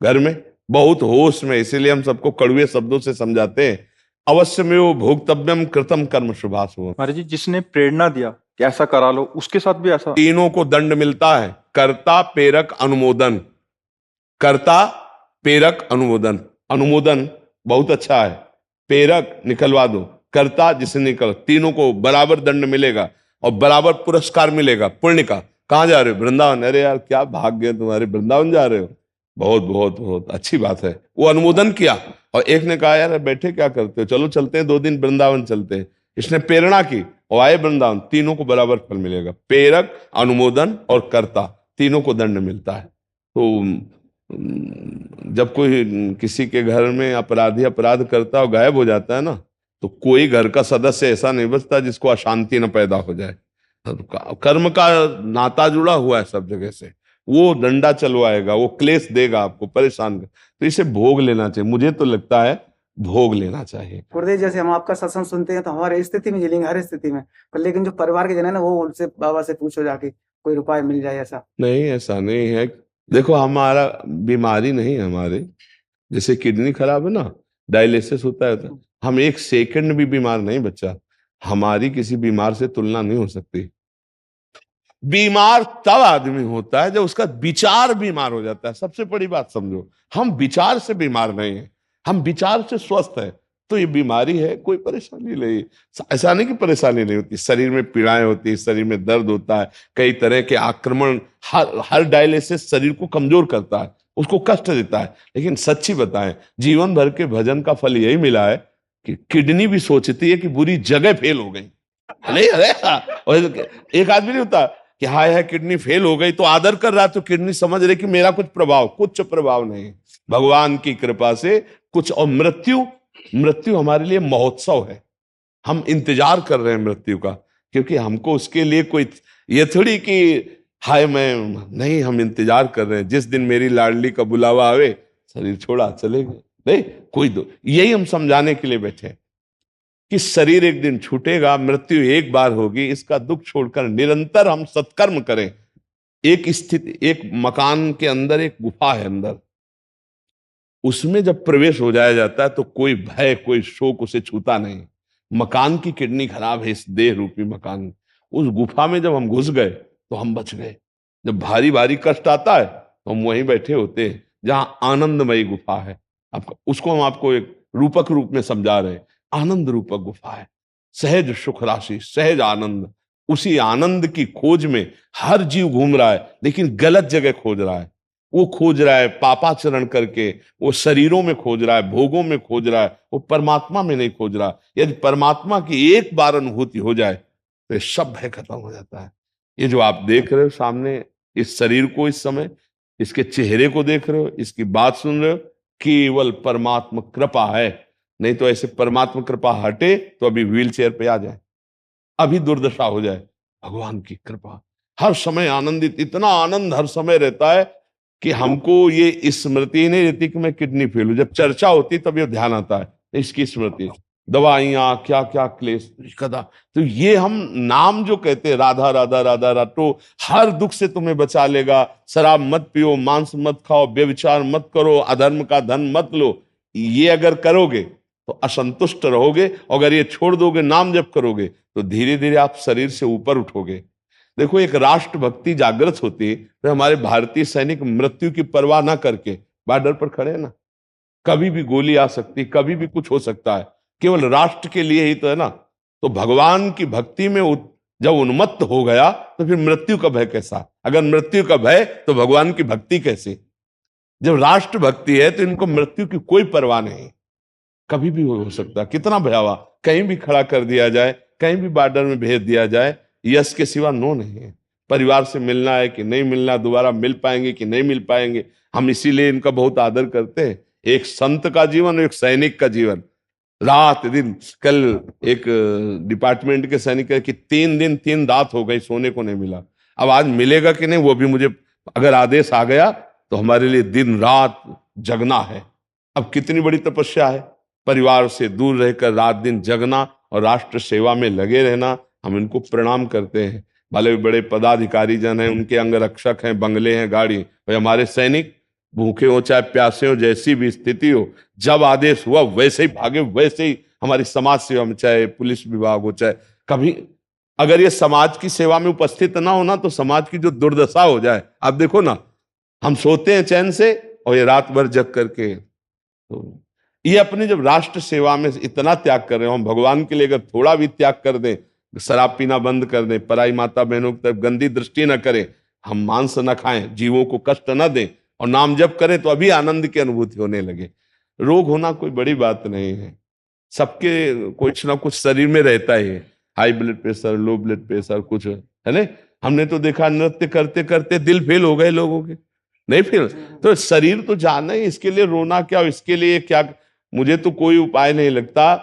घर में, बहुत होश में। इसीलिए हम सबको कड़वे शब्दों से समझाते हैं, अवश्य में वो भोक्तव्यम कृतम कर्म शुभाशुभम। महाराज जी, जिसने प्रेरणा दिया कि ऐसा करा लो, उसके साथ भी ऐसा? तीनों को दंड मिलता है, कर्ता, प्रेरक, अनुमोदन। कर्ता, प्रेरक, अनुमोदन। अनुमोदन बहुत अच्छा है, प्रेरक निकलवा दो, कर्ता जिसे निकल, तीनों को बराबर दंड मिलेगा और बराबर पुरस्कार मिलेगा पुण्य का। कहाँ जा रहे हो? वृंदावन। अरे यार क्या भाग्य है तुम्हारे, वृंदावन जा रहे हो, बहुत बहुत बहुत अच्छी बात है। वो अनुमोदन किया। और एक ने कहा यार बैठे क्या करते हो, चलो चलते हैं 2 दिन वृंदावन चलते हैं। इसने प्रेरणा की और आए वृंदावन, तीनों को बराबर फल मिलेगा। प्रेरक, अनुमोदन और कर्ता, तीनों को दंड मिलता है। तो जब कोई किसी के घर में अपराधी अपराध करता और गायब हो जाता है ना, तो कोई घर का सदस्य ऐसा नहीं बचता जिसको अशांति न पैदा हो जाए। कर्म का नाता जुड़ा हुआ है सब जगह से, वो डंडा चलवाएगा, वो क्लेश देगा आपको, परेशान कर। तो इसे भोग लेना चाहिए, मुझे तो लगता है भोग लेना चाहिए। गुरुदेव जैसे हम आपका सत्संग सुनते हैं तो हमारी स्थिति में झेलेंगे, हर स्थिति में, पर लेकिन जो परिवार के जन है ना, वो उनसे बाबा से पूछो जाके कोई उपाय मिल जाए ऐसा। नहीं, ऐसा नहीं है। देखो, हमारा बीमारी नहीं है हमारे, जैसे किडनी खराब है ना, डायलिसिस होता है, तो हम एक सेकंड भी बीमार नहीं बच्चा, हमारी किसी बीमार से तुलना नहीं हो सकती। बीमार तब आदमी होता है जब उसका विचार बीमार हो जाता है। सबसे बड़ी बात समझो, हम विचार से बीमार नहीं है, हम विचार से स्वस्थ है। तो ये बीमारी है, कोई परेशानी नहीं। ऐसा नहीं कि परेशानी नहीं होती, शरीर में पीड़ाएं होती है, शरीर में दर्द होता है, कई तरह के आक्रमण, हर डायलिसिस शरीर को कमजोर करता है, उसको कष्ट देता है। लेकिन सच्ची बताएं, जीवन भर के भजन का फल यही मिला है कि किडनी भी सोचती है कि बुरी जगह फेल हो गई। अरे अरे, और एक आदमी नहीं होता कि हाय हाय किडनी फेल हो गई, तो आदर कर रहा है, तो किडनी समझ रही कि मेरा कुछ प्रभाव नहीं। भगवान की कृपा से कुछ, और मृत्यु हमारे लिए महोत्सव है। हम इंतजार कर रहे हैं मृत्यु का, क्योंकि हमको उसके लिए कोई ये थोड़ी कि हाय मैं नहीं, हम इंतजार कर रहे हैं जिस दिन मेरी लाडली का बुलावा आवे, शरीर छोड़ा चले गए। नहीं, कोई दो, यही हम समझाने के लिए बैठे हैं कि शरीर एक दिन छूटेगा, मृत्यु एक बार होगी, इसका दुख छोड़कर निरंतर हम सत्कर्म करें। एक स्थिति, एक मकान के अंदर एक गुफा है अंदर, उसमें जब प्रवेश हो जाया जाता है तो कोई भय, कोई शोक उसे छूता नहीं। मकान की किडनी खराब है, इस देह रूपी मकान, उस गुफा में जब हम घुस गए तो हम बच गए। जब भारी भारी कष्ट आता है तो हम वहीं बैठे होते हैं जहां आनंदमयी गुफा है। आपको उसको हम आपको एक रूपक रूप में समझा रहे हैं। आनंद रूपक गुफा है, सहज सुख राशि, सहज आनंद। उसी आनंद की खोज में हर जीव घूम रहा है, लेकिन गलत जगह खोज रहा है। वो खोज रहा है पापाचरण करके, वो शरीरों में खोज रहा है, भोगों में खोज रहा है, वो परमात्मा में नहीं खोज रहा। यदि परमात्मा की एक बार अनुभूति हो जाए तो ये सब भय खत्म हो जाता है। ये जो आप देख रहे हो सामने, इस शरीर को, इस समय इसके चेहरे को देख रहे हो, इसकी बात सुन रहे हो, केवल परमात्मा कृपा है। नहीं तो ऐसे परमात्मा कृपा हटे तो अभी व्हील चेयर पे आ जाए, अभी दुर्दशा हो जाए। भगवान की कृपा हर समय आनंदित, इतना आनंद हर समय रहता है कि हमको ये स्मृति ही नहीं रहती कि मैं किडनी फेल हूं। जब चर्चा होती तब ये ध्यान आता है, इसकी स्मृति, दवाइयां, क्या क्या क्लेश कदा। तो ये हम नाम जो कहते हैं, राधा राधा राधा राधा, तो हर दुख से तुम्हें बचा लेगा। शराब मत पियो, मांस मत खाओ, व्यभिचार मत करो, अधर्म का धन मत लो। ये अगर करोगे तो असंतुष्ट रहोगे, और अगर ये छोड़ दोगे, नाम जप करोगे, तो धीरे धीरे आप शरीर से ऊपर उठोगे। देखो, एक राष्ट्र भक्ति जागृत होती तो हमारे भारतीय सैनिक मृत्यु की परवाह ना करके बॉर्डर पर खड़े हैं ना। कभी भी गोली आ सकती, कभी भी कुछ हो सकता है, केवल राष्ट्र के लिए ही तो है ना। तो भगवान की भक्ति में जब उन्मत्त हो गया तो फिर मृत्यु का भय कैसा? अगर मृत्यु का भय तो भगवान की भक्ति कैसे? जब राष्ट्र भक्ति है तो इनको मृत्यु की कोई परवाह नहीं, कभी भी हो सकता। कितना भयावा, कहीं भी खड़ा कर दिया जाए, कहीं भी बॉर्डर में भेज दिया जाए, यश के सिवा नो नहीं है। परिवार से मिलना है कि नहीं मिलना, दोबारा मिल पाएंगे कि नहीं मिल पाएंगे। हम इसीलिए इनका बहुत आदर करते हैं। एक संत का जीवन, एक सैनिक का जीवन, रात दिन। कल एक डिपार्टमेंट के सैनिक कि 3 दिन 3 रात हो गई, सोने को नहीं मिला। अब आज मिलेगा कि नहीं वो भी मुझे, अगर आदेश आ गया तो हमारे लिए दिन रात जगना है। अब कितनी बड़ी तपस्या है, परिवार से दूर रहकर रात दिन जगना और राष्ट्र सेवा में लगे रहना। हम इनको प्रणाम करते हैं। भले बड़े पदाधिकारी जन हैं, उनके अंगरक्षक हैं, बंगले हैं, गाड़ी, और हमारे सैनिक भूखे हो चाहे प्यासे हो, जैसी भी स्थिति हो, जब आदेश हुआ वैसे ही भागे, वैसे ही हमारी समाज सेवा में, चाहे पुलिस विभाग हो, चाहे कभी अगर ये समाज की सेवा में उपस्थित ना होना तो समाज की जो दुर्दशा हो जाए। आप देखो ना, हम सोते हैं चैन से और ये रात भर जग करके, तो ये अपने जब राष्ट्र सेवा में इतना त्याग कर रहे हो, हम भगवान के लिए अगर थोड़ा भी त्याग कर दें, शराब पीना बंद कर दें, पराई माता बहनों की तरफ गंदी दृष्टि न करें, हम मांस न खाएं, जीवों को कष्ट न दें और नाम जप करें, तो अभी आनंद की अनुभूति होने लगे। रोग होना कोई बड़ी बात नहीं है, सबके कुछ ना कुछ शरीर में रहता है। High blood pressure, low blood pressure, कुछ है ना। हमने तो देखा नृत्य करते करते दिल फेल हो गए लोगों के, नहीं फिर तो शरीर तो जाना ही, इसके लिए रोना क्या, इसके लिए क्या, मुझे तो कोई उपाय नहीं लगता।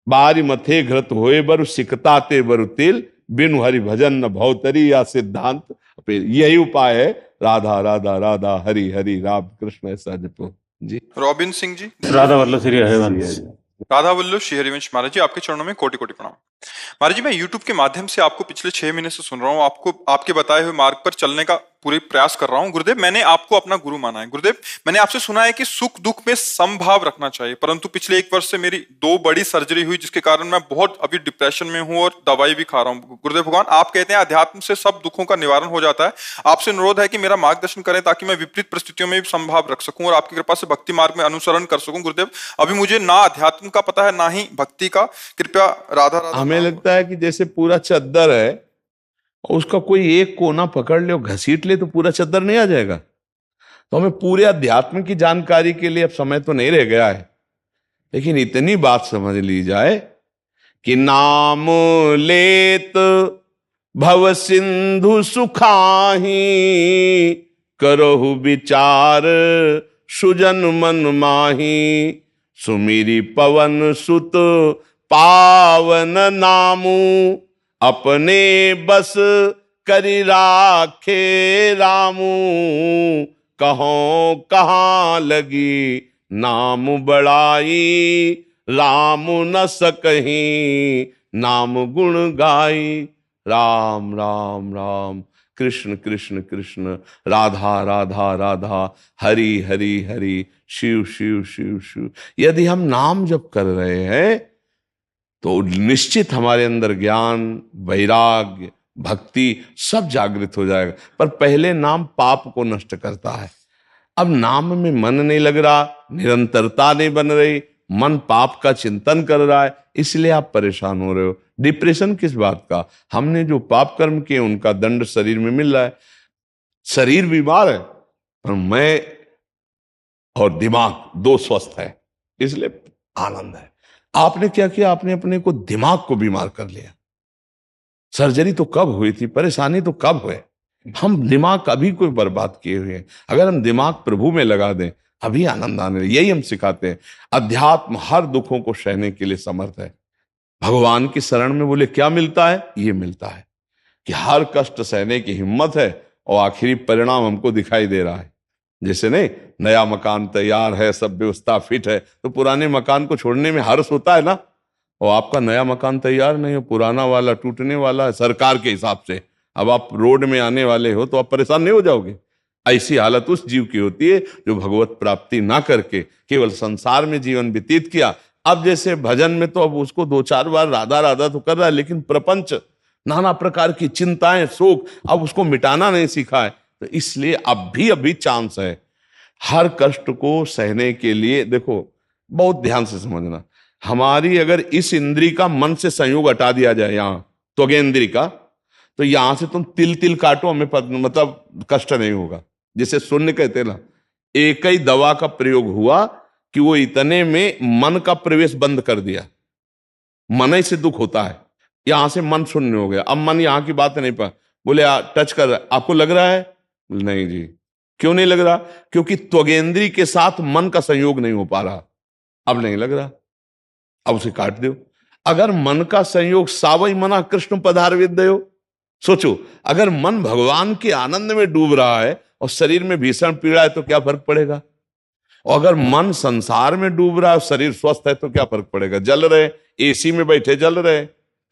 बारी मथे घृत होए बर सिकताते बर तिल, बिनु हरि भजन न भवतरी या सिद्धांत। फिर यही उपाय है, राधा राधा राधा हरि हरि राम कृष्ण ऐसा जपो जी। रॉबिन सिंह जी। राधा वल्लभ श्री हरिवंश। राधा वल्लभ श्री हरिवंश महाराज जी, आपके चरणों में कोटि कोटि प्रणाम। महाराज जी, मैं YouTube के माध्यम से आपको पिछले 6 महीने से सुन रहा हूँ, आपको आपके बताए हुए मार्ग पर चलने का पूरे प्रयास कर रहा हूँ। गुरुदेव, मैंने आपको अपना गुरु माना है। गुरुदेव, मैंने आपसे सुना है कि सुख दुख में समभाव रखना चाहिए, परंतु पिछले 1 वर्ष से मेरी 2 बड़ी सर्जरी हुई, जिसके कारण मैं बहुत अभी डिप्रेशन में हूँ और दवाई भी खा रहा हूँ। गुरुदेव भगवान, आप कहते हैं अध्यात्म से सब दुखों का निवारण हो जाता है। आपसे अनुरोध है कि मेरा मार्गदर्शन करें ताकि मैं विपरीत परिस्थितियों में भी समभाव रख सकूं और आपकी कृपा से भक्ति मार्ग में अनुसरण कर सकूं। गुरुदेव, अभी मुझे ना अध्यात्म का पता है ना ही भक्ति का, कृपया राधा राधा। हमें लगता है कि जैसे पूरा चद्दर है, उसका कोई एक कोना पकड़ ले और घसीट ले तो पूरा चद्दर नहीं आ जाएगा। तो हमें पूरे अध्यात्म की जानकारी के लिए अब समय तो नहीं रह गया है, लेकिन इतनी बात समझ ली जाए कि नाम लेत भव सिंधु सुखाही, करहु विचार सुजन मन माही, सुमिरी पवन सुत पावन नामू, अपने बस करि राखे रामू, कहों कहाँ लगी नाम बड़ाई, राम न सकहीं नाम गुण गाई। राम राम राम, कृष्ण कृष्ण कृष्ण, राधा राधा राधा, हरि हरि हरि, शिव शिव शिव शिव। यदि हम नाम जप कर रहे हैं तो निश्चित हमारे अंदर ज्ञान, वैराग्य, भक्ति सब जागृत हो जाएगा। पर पहले नाम पाप को नष्ट करता है। अब नाम में मन नहीं लग रहा, निरंतरता नहीं बन रही, मन पाप का चिंतन कर रहा है, इसलिए आप परेशान हो रहे हो। डिप्रेशन किस बात का? हमने जो पाप कर्म किए उनका दंड शरीर में मिल रहा है। शरीर बीमार है पर मैं और दिमाग 2 स्वस्थ है, इसलिए आनंद है। आपने क्या किया? आपने अपने को दिमाग को बीमार कर लिया। सर्जरी तो कब हुई थी, परेशानी तो कब हुए? हम दिमाग अभी कोई बर्बाद किए हुए हैं। अगर हम दिमाग प्रभु में लगा दें अभी आनंद आने लगे। यही हम सिखाते हैं। अध्यात्म हर दुखों को सहने के लिए समर्थ है। भगवान की शरण में बोले क्या मिलता है? ये मिलता है कि हर कष्ट सहने की हिम्मत है और आखिरी परिणाम हमको दिखाई दे रहा है। जैसे नहीं, नया मकान तैयार है, सब व्यवस्था फिट है, तो पुराने मकान को छोड़ने में हर्ष होता है ना। और आपका नया मकान तैयार नहीं हो, पुराना वाला टूटने वाला है सरकार के हिसाब से, अब आप रोड में आने वाले हो तो आप परेशान नहीं हो जाओगे? ऐसी हालत उस जीव की होती है जो भगवत प्राप्ति ना करके केवल संसार में जीवन व्यतीत किया। अब जैसे भजन में तो अब उसको 2-4 बार राधा राधा तो कर रहा है, लेकिन प्रपंच, नाना प्रकार की चिंताएं, शोक, अब उसको मिटाना नहीं सीखा है। तो इसलिए अब भी अभी चांस है। हर कष्ट को सहने के लिए देखो, बहुत ध्यान से समझना, हमारी अगर इस इंद्री का मन से संयोग हटा दिया जाए, यहां त्वगेंद्री का, तो यहां से तुम तिल तिल काटो, हमें मतलब कष्ट नहीं होगा। जैसे शून्य कहते ना, एक ही दवा का प्रयोग हुआ कि वो इतने में मन का प्रवेश बंद कर दिया। मन ही से दुख होता है, यहां से मन शून्य हो गया। अब मन यहां की बात नहीं पा बोले टच कर रहा है, आपको लग रहा है? नहीं जी। क्यों नहीं लग रहा? क्योंकि त्वगेंद्री के साथ मन का संयोग नहीं हो पा रहा। अब नहीं लग रहा, अब उसे काट दो। अगर मन का संयोग सावई मना कृष्ण पधार विद्यो, सोचो अगर मन भगवान के आनंद में डूब रहा है और शरीर में भीषण पीड़ा है तो क्या फर्क पड़ेगा? और अगर मन संसार में डूब रहा है और शरीर स्वस्थ है तो क्या फर्क पड़ेगा? जल रहे, एसी में बैठे जल रहे,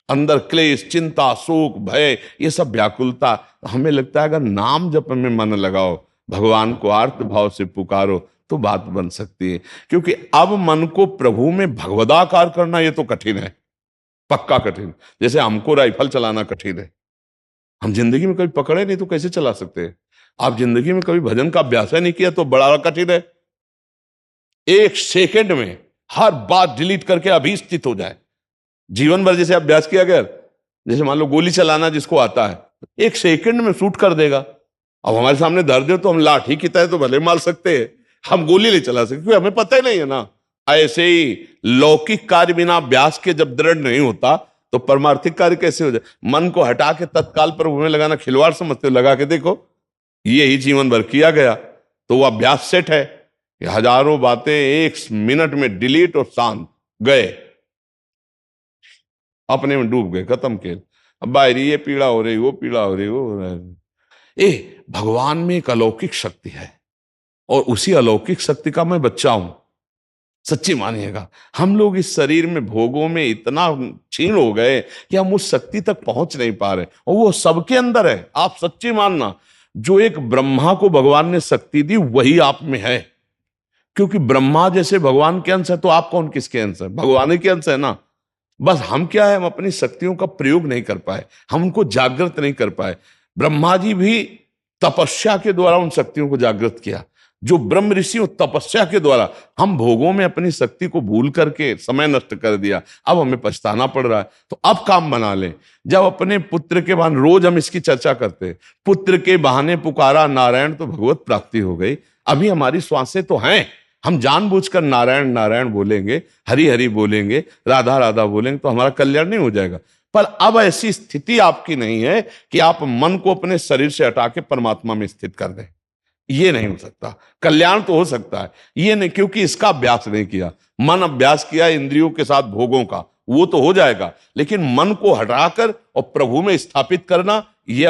अंदर क्लेश, चिंता, शोक, भय, ये सब व्याकुलता। हमें लगता है अगर नाम जप में मन लगाओ, भगवान को आर्त भाव से पुकारो तो बात बन सकती है। क्योंकि अब मन को प्रभु में भगवदाकार करना ये तो कठिन है, पक्का कठिन। जैसे हमको राइफल चलाना कठिन है, हम जिंदगी में कभी पकड़े नहीं तो कैसे चला सकते हैं? आप जिंदगी में कभी भजन का अभ्यास नहीं किया तो बड़ा कठिन है। 1 सेकंड में हर बात डिलीट करके अभी स्थित हो जाए। जीवन भर जैसे अभ्यास किया गया, जैसे मान लो गोली चलाना जिसको आता है 1 सेकंड में शूट कर देगा। अब हमारे सामने धर दे तो हम लाठी की तरह तो भले मार सकते हैं, हम गोली नहीं चला सकते क्योंकि हमें पता ही नहीं है ना। ऐसे ही लौकिक कार्य बिना अभ्यास के जब दृढ़ नहीं होता तो परमार्थिक कार्य कैसे हो जाए? मन को हटा के तत्काल प्रभु में लगाना खिलवाड़ समझते हो? लगा के देखो, यही जीवन भर किया गया तो वो अभ्यास सेट है कि हजारों बातें 1 मिनट में डिलीट और शांत गए, अपने में डूब गए, खत्म किए। अब बाहरी ये पीड़ा हो रही, वो पीड़ा हो रही, वो हो रहा है। भगवान में एक अलौकिक शक्ति है और उसी अलौकिक शक्ति का मैं बच्चा हूं। सच्ची मानिएगा, हम लोग इस शरीर में भोगों में इतना क्षीण हो गए कि हम उस शक्ति तक पहुंच नहीं पा रहे, और वो सबके अंदर है। आप सच्ची मानना, जो एक ब्रह्मा को भगवान ने शक्ति दी वही आप में है, क्योंकि ब्रह्मा जैसे भगवान के अंश है तो आप कौन किसके अंश है? भगवान ही के अंश है ना। बस हम क्या है, हम अपनी शक्तियों का प्रयोग नहीं कर पाए, हम उनको जागृत नहीं कर पाए। ब्रह्मा जी भी तपस्या के द्वारा उन शक्तियों को जागृत किया, जो ब्रह्म ऋषि तपस्या के द्वारा। हम भोगों में अपनी शक्ति को भूल करके समय नष्ट कर दिया, अब हमें पछताना पड़ रहा है। तो अब काम बना लें। जब अपने पुत्र के बहाने, रोज हम इसकी चर्चा करते हैं, पुत्र के बहाने पुकारा नारायण तो भगवत प्राप्ति हो गई। अभी हमारी श्वासें तो हैं, हम जानबूझकर नारायण नारायण बोलेंगे, हरि हरि बोलेंगे, राधा राधा बोलेंगे तो हमारा कल्याण नहीं हो जाएगा। पर अब ऐसी स्थिति आपकी नहीं है कि आप मन को अपने शरीर से हटा के परमात्मा में स्थित कर दें। ये नहीं हो सकता। कल्याण तो हो सकता है, ये नहीं, क्योंकि इसका अभ्यास नहीं किया। मन अभ्यास किया इंद्रियों के साथ भोगों का, वो तो हो जाएगा, लेकिन मन को हटाकर और प्रभु में स्थापित करना, ये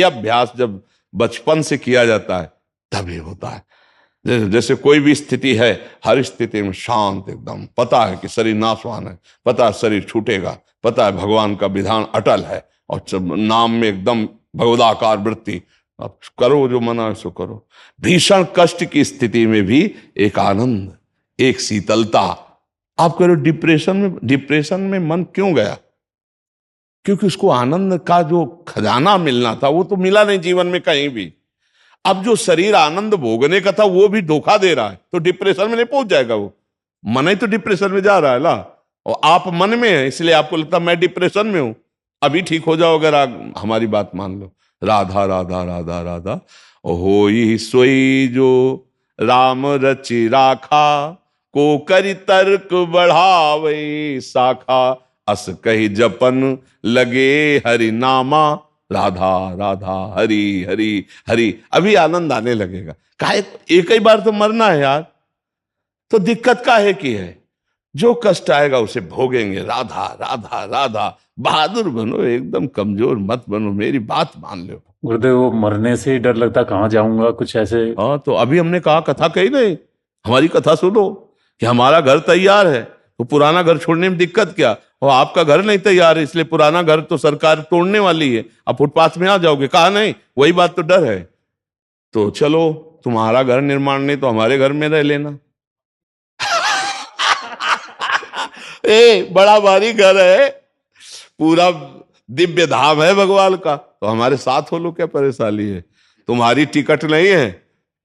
अभ्यास जब बचपन से किया जाता है तभी होता है। जैसे कोई भी स्थिति है, हर स्थिति में शांत एकदम, पता है कि शरीर नाशवान है, पता है शरीर छूटेगा, पता है भगवान का विधान अटल है, और नाम में एकदम भगवदाकार वृत्ति। अब करो जो मना है सो करो। भीषण कष्ट की स्थिति में भी एक आनंद, एक शीतलता। आप करो डिप्रेशन में मन क्यों गया? क्योंकि उसको आनंद का जो खजाना मिलना था वो तो मिला नहीं जीवन में कहीं भी। अब जो शरीर आनंद भोगने का था वो भी धोखा दे रहा है, तो डिप्रेशन में नहीं पहुंच जाएगा वो। मन ही तो डिप्रेशन में जा रहा है ना, और आप मन में है, इसलिए आपको लगता मैं डिप्रेशन में हूं। अभी ठीक हो जाओ अगर आप हमारी बात मान लो। राधा राधा राधा राधा होई सोई जो राम रचि राखा, को करि तर्क बढ़ावे शाखा, अस कही जपन लगे हरि नामा, राधा राधा हरि हरि हरि। अभी आनंद आने लगेगा। काहे एक ही बार तो मरना है यार, तो दिक्कत काहे की है? जो कष्ट आएगा उसे भोगेंगे। राधा राधा राधा। बहादुर बनो, एकदम कमजोर मत बनो, मेरी बात मान लो। गुरुदेव, वो मरने से ही डर लगता, कहाँ जाऊंगा, कुछ ऐसे। हाँ, तो अभी हमने कहा कथा कही नहीं, हमारी कथा सुनो कि हमारा घर तैयार है तो पुराना घर छोड़ने में दिक्कत क्या? और आपका घर नहीं तैयार है इसलिए पुराना घर तो सरकार तोड़ने वाली है, आप फुटपाथ में आ जाओगे। कहा नहीं, वही बात तो डर है। तो चलो, तुम्हारा घर निर्माण नहीं तो हमारे घर में रह लेना। बड़ा भारी घर है, पूरा दिव्य धाम है भगवान का, तो हमारे साथ हो लो, क्या परेशानी है? तुम्हारी टिकट नहीं है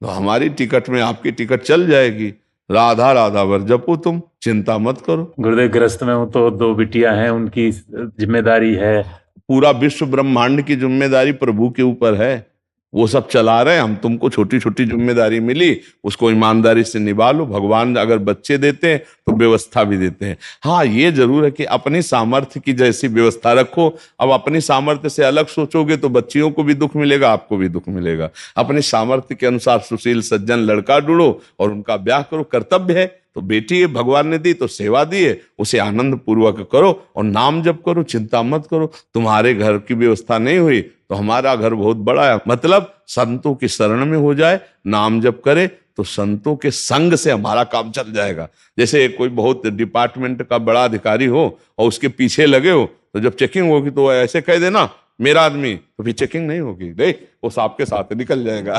तो हमारी टिकट में आपकी टिकट चल जाएगी। राधा राधा वर जपो, तुम चिंता मत करो। गुरुदेव, ग्रस्त में हूं तो 2 बिटियां हैं, उनकी जिम्मेदारी है। पूरा विश्व ब्रह्मांड की जिम्मेदारी प्रभु के ऊपर है, वो सब चला रहे हैं। हम तुमको छोटी छोटी जिम्मेदारी मिली, उसको ईमानदारी से निभा लो। भगवान अगर बच्चे देते हैं तो व्यवस्था भी देते हैं। हाँ, ये जरूर है कि अपनी सामर्थ्य की जैसी व्यवस्था रखो। अब अपनी सामर्थ्य से अलग सोचोगे तो बच्चियों को भी दुख मिलेगा, आपको भी दुख मिलेगा। अपनी सामर्थ्य के अनुसार सुशील सज्जन लड़का ढूंढो और उनका ब्याह करो। कर्तव्य है तो बेटी भगवान ने दी तो सेवा दी है, उसे आनंद पूर्वक करो और नाम जप करो, चिंता मत करो। तुम्हारे घर की व्यवस्था नहीं हुई तो हमारा घर बहुत बड़ा है, मतलब संतों की शरण में हो जाए, नाम जप करे तो संतों के संग से हमारा काम चल जाएगा। जैसे कोई बहुत डिपार्टमेंट का बड़ा अधिकारी हो और उसके पीछे लगे हो, तो जब चेकिंग होगी तो ऐसे कह देना मेरा आदमी, तो फिर चेकिंग नहीं होगी, देख वो आपके साथ निकल जाएगा।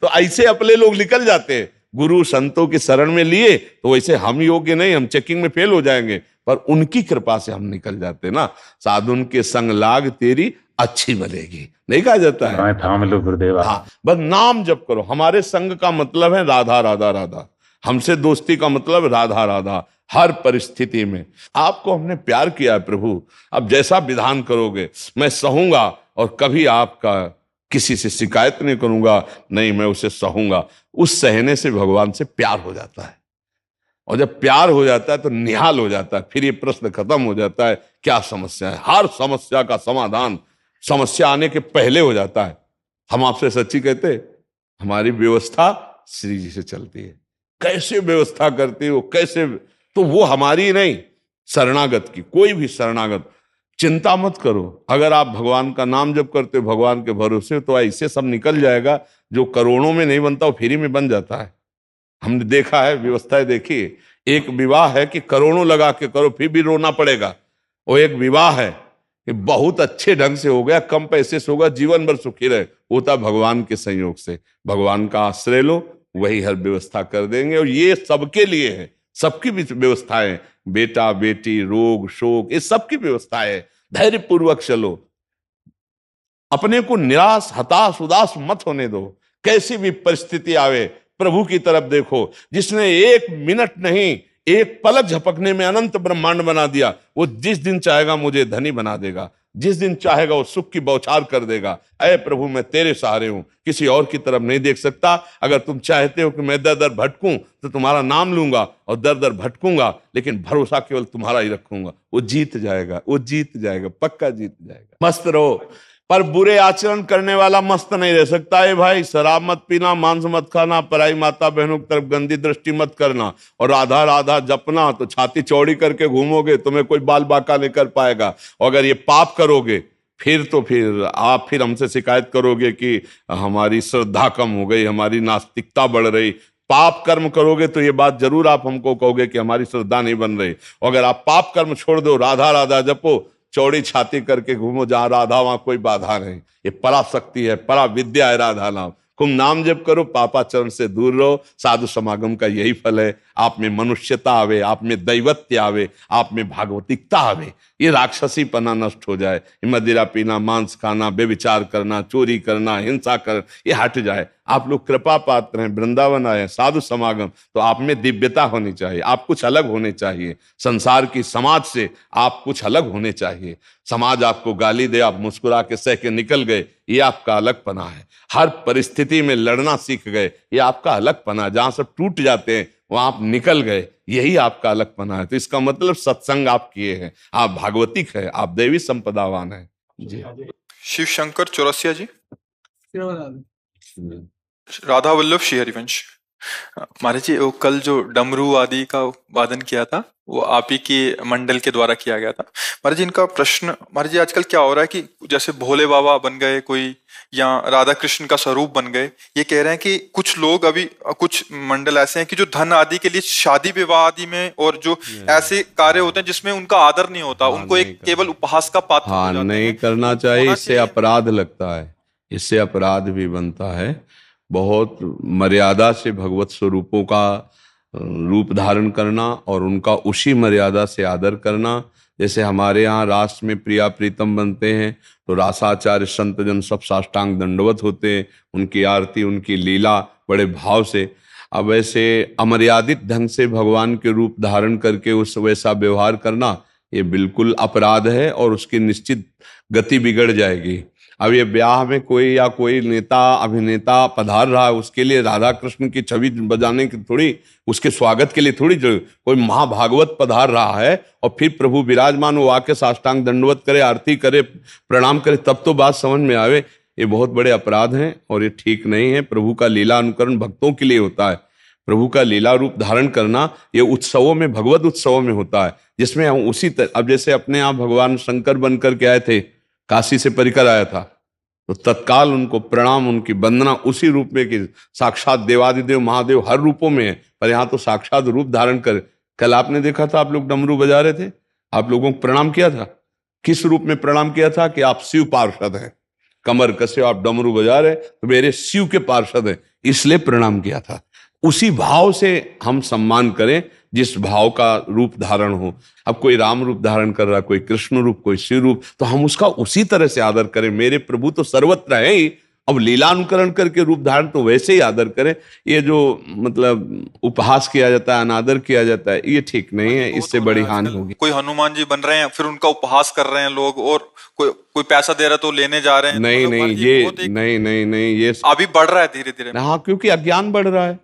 तो ऐसे अपने लोग निकल जाते हैं। गुरु संतों की शरण में लिए तो वैसे हम योग्य नहीं, हम चेकिंग में फेल हो जाएंगे, पर उनकी कृपा से हम निकल जाते ना। साधुन के संग लाग तेरी अच्छी बनेगी, नहीं कहा जाता है? थाम लो गुरुदेव। हाँ, बस नाम जप करो। हमारे संग का मतलब है राधा राधा राधा, हमसे दोस्ती का मतलब राधा राधा। हर परिस्थिति में आपको हमने प्यार किया है प्रभु, अब जैसा विधान करोगे मैं सहूंगा और कभी आपका किसी से शिकायत नहीं करूंगा, नहीं मैं उसे सहूंगा। उस सहने से भगवान से प्यार हो जाता है, और जब प्यार हो जाता है तो निहाल हो जाता है। फिर ये प्रश्न खत्म हो जाता है, क्या समस्या है? हर समस्या का समाधान समस्या आने के पहले हो जाता है। हम आपसे सच्ची कहते, हमारी व्यवस्था श्री जी से चलती है। कैसे व्यवस्था करती हो, कैसे, तो वो हमारी नहीं, शरणागत की। कोई भी शरणागत, चिंता मत करो। अगर आप भगवान का नाम जप करते हो, भगवान के भरोसे, तो ऐसे सब निकल जाएगा। जो करोड़ों में नहीं बनता वो फ्री में बन जाता है। हमने देखा है, व्यवस्थाएं देखी। एक विवाह है कि करोड़ों लगा के करो फिर भी रोना पड़ेगा। वो एक विवाह है कि बहुत अच्छे ढंग से हो गया, कम पैसे से होगा, जीवन भर सुखी रहे, होता भगवान के संयोग से। भगवान का आश्रय लो, वही हर व्यवस्था कर देंगे। और ये सबके लिए है, सबकी व्यवस्थाएं, बेटा बेटी, रोग शोक, ये सबकी व्यवस्था है। धैर्य पूर्वक चलो, अपने को निराश हताश उदास मत होने दो। कैसी भी परिस्थिति आवे, प्रभु की तरफ देखो, जिसने एक मिनट नहीं, एक पलक झपकने में अनंत ब्रह्मांड बना दिया, वो जिस दिन चाहेगा मुझे धनी बना देगा, जिस दिन चाहेगा वो सुख की बौछार कर देगा। ऐ प्रभु, मैं तेरे सहारे हूं, किसी और की तरफ नहीं देख सकता। अगर तुम चाहते हो कि मैं दर दर भटकूं, तो तुम्हारा नाम लूंगा और दर दर भटकूंगा, लेकिन भरोसा केवल तुम्हारा ही रखूंगा। वो जीत जाएगा, वो जीत जाएगा, पक्का जीत जाएगा। मस्त रहो, पर बुरे आचरण करने वाला मस्त नहीं रह सकता है भाई। शराब मत पीना, मांस मत खाना, पराई माता बहनों की तरफ गंदी दृष्टि मत करना, और राधा राधा जपना। तो छाती चौड़ी करके घूमोगे, तुम्हें कोई बाल बाका नहीं कर पाएगा। और अगर ये पाप करोगे, फिर आप हमसे शिकायत करोगे कि हमारी श्रद्धा कम हो गई, हमारी नास्तिकता बढ़ रही। पाप कर्म करोगे तो ये बात जरूर आप हमको कहोगे कि हमारी श्रद्धा नहीं बन रही। और अगर आप पाप कर्म छोड़ दो, राधा राधा जपो, चौड़ी छाती करके घूमो, जहां राधा वहां कोई बाधा नहीं। ये पराशक्ति है, परा विद्या है राधा नाम। खूब नाम जप करो, पापाचरण से दूर रहो। साधु समागम का यही फल है। आप में मनुष्यता आवे, आप में दैवत्य आवे, आप में भागवतिकता आवे, ये राक्षसी पना नष्ट हो जाए। मदिरा पीना, मांस खाना, बेविचार करना, चोरी करना, हिंसा कर, ये हट जाए। आप लोग कृपा पात्र हैं, वृंदावन आए, साधु समागम, तो आप में दिव्यता होनी चाहिए, आप कुछ अलग होने चाहिए। संसार की समाज से आप कुछ अलग होने चाहिए। समाज आपको गाली दे, आप मुस्कुरा के सह के निकल गए, ये आपका अलगपना है। हर परिस्थिति में लड़ना सीख गए, ये आपका अलगपना। जहां सब टूट जाते हैं वहां आप निकल गए, यही आपका अलगपना है। तो इसका मतलब सत्संग आप किए हैं, आप भागवतिक है, आप देवी संपदावान है जी। शिव शंकर चौरसिया जी, राधा वल्लभ श्री हरिवंश। महाराज जी, वो कल जो डमरू आदि का वादन किया था, वो आप ही के मंडल के द्वारा किया गया था। महाराज जी, इनका प्रश्न, महाराज जी आजकल क्या हो रहा है कि जैसे भोले बाबा बन गए कोई, या राधा कृष्ण का स्वरूप बन गए। ये कह रहे हैं कि कुछ लोग, अभी कुछ मंडल ऐसे हैं कि जो धन आदि के लिए शादी विवाह आदि में, और जो ऐसे कार्य होते हैं जिसमें उनका आदर नहीं होता, उनको एक केवल उपहास का पात्र हो जाते हैं। नहीं करना चाहिए, इससे अपराध लगता है, इससे अपराध भी बनता है। बहुत मर्यादा से भगवत स्वरूपों का रूप धारण करना और उनका उसी मर्यादा से आदर करना। जैसे हमारे यहाँ रास में प्रिया प्रीतम बनते हैं, तो रासाचार्य संत जन सब साष्टांग दंडवत होते हैं, उनकी आरती, उनकी लीला बड़े भाव से। अब ऐसे अमर्यादित ढंग से भगवान के रूप धारण करके उस वैसा व्यवहार करना, ये बिल्कुल अपराध है और उसकी निश्चित गति बिगड़ जाएगी। अब ये ब्याह में कोई नेता अभिनेता पधार रहा है, उसके लिए राधा कृष्ण की छवि बजाने की थोड़ी, उसके स्वागत के लिए थोड़ी, कोई महाभागवत पधार रहा है और फिर प्रभु विराजमान हो आके साष्टांग दंडवत करे, आरती करे, प्रणाम करे, तब तो बात समझ में आवे। ये बहुत बड़े अपराध हैं और ये ठीक नहीं है। प्रभु का लीला अनुकरण भक्तों के लिए होता है। प्रभु का लीला रूप धारण करना ये उत्सवों में, भगवत उत्सवों में होता है, जिसमें हम उसी तरह, अब जैसे अपने आप भगवान शंकर बनकर के आए थे, काशी से परिकर आया था, तो तत्काल उनको प्रणाम, उनकी वंदना उसी रूप में कि साक्षात देवादिदेव महादेव हर रूपों में है, पर यहाँ तो साक्षात रूप धारण कर। कल आपने देखा था, आप लोग डमरू बजा रहे थे, आप लोगों को प्रणाम किया था। किस रूप में प्रणाम किया था? कि आप शिव पार्षद हैं, कमर कसे आप डमरू बजा रहे तो मेरे शिव के पार्षद हैं, इसलिए प्रणाम किया था। उसी भाव से हम सम्मान करें जिस भाव का रूप धारण हो। अब कोई राम रूप धारण कर रहा, कोई कृष्ण रूप, कोई शिव रूप, तो हम उसका उसी तरह से आदर करें। मेरे प्रभु तो सर्वत्र है ही, अब लीलानुकरण करके रूप धारण तो वैसे ही आदर करें। ये जो मतलब उपहास किया जाता है, अनादर किया जाता है, ये ठीक नहीं है, इससे बड़ी हानि होगी। कोई हनुमान जी बन रहे हैं, फिर उनका उपहास कर रहे हैं लोग, और कोई पैसा दे रहा तो लेने जा रहे हैं। नहीं, ये अभी बढ़ रहा है धीरे धीरे। हाँ, क्योंकि अज्ञान बढ़ रहा है,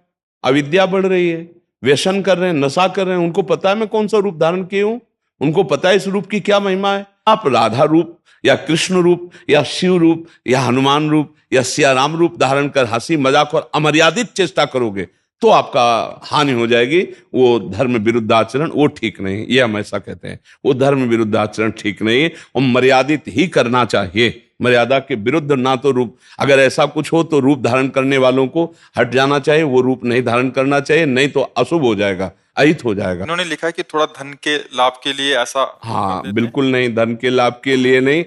अविद्या बढ़ रही है, व्यसन कर रहे हैं, नशा कर रहे हैं। उनको पता है मैं कौन सा रूप धारण किए हूं, उनको पता है इस रूप की क्या महिमा है। आप राधा रूप या कृष्ण रूप या शिव रूप या हनुमान रूप या सिया राम रूप धारण कर हंसी मजाक और अमर्यादित चेष्टा करोगे तो आपका हानि हो जाएगी। वो धर्म विरुद्ध आचरण वो ठीक नहीं, ये हम ऐसा कहते हैं, वो धर्म विरुद्ध आचरण ठीक नहीं है और मर्यादित ही करना चाहिए। मर्यादा के विरुद्ध ना तो रूप, अगर ऐसा कुछ हो तो रूप धारण करने वालों को हट जाना चाहिए, वो रूप नहीं धारण करना चाहिए, नहीं तो अशुभ हो जाएगा, अहित हो जाएगा। इन्होंने लिखा है कि थोड़ा धन के लाभ के लिए ऐसा कर हाँ देते हैं। बिल्कुल नहीं, धन के लाभ के लिए नहीं।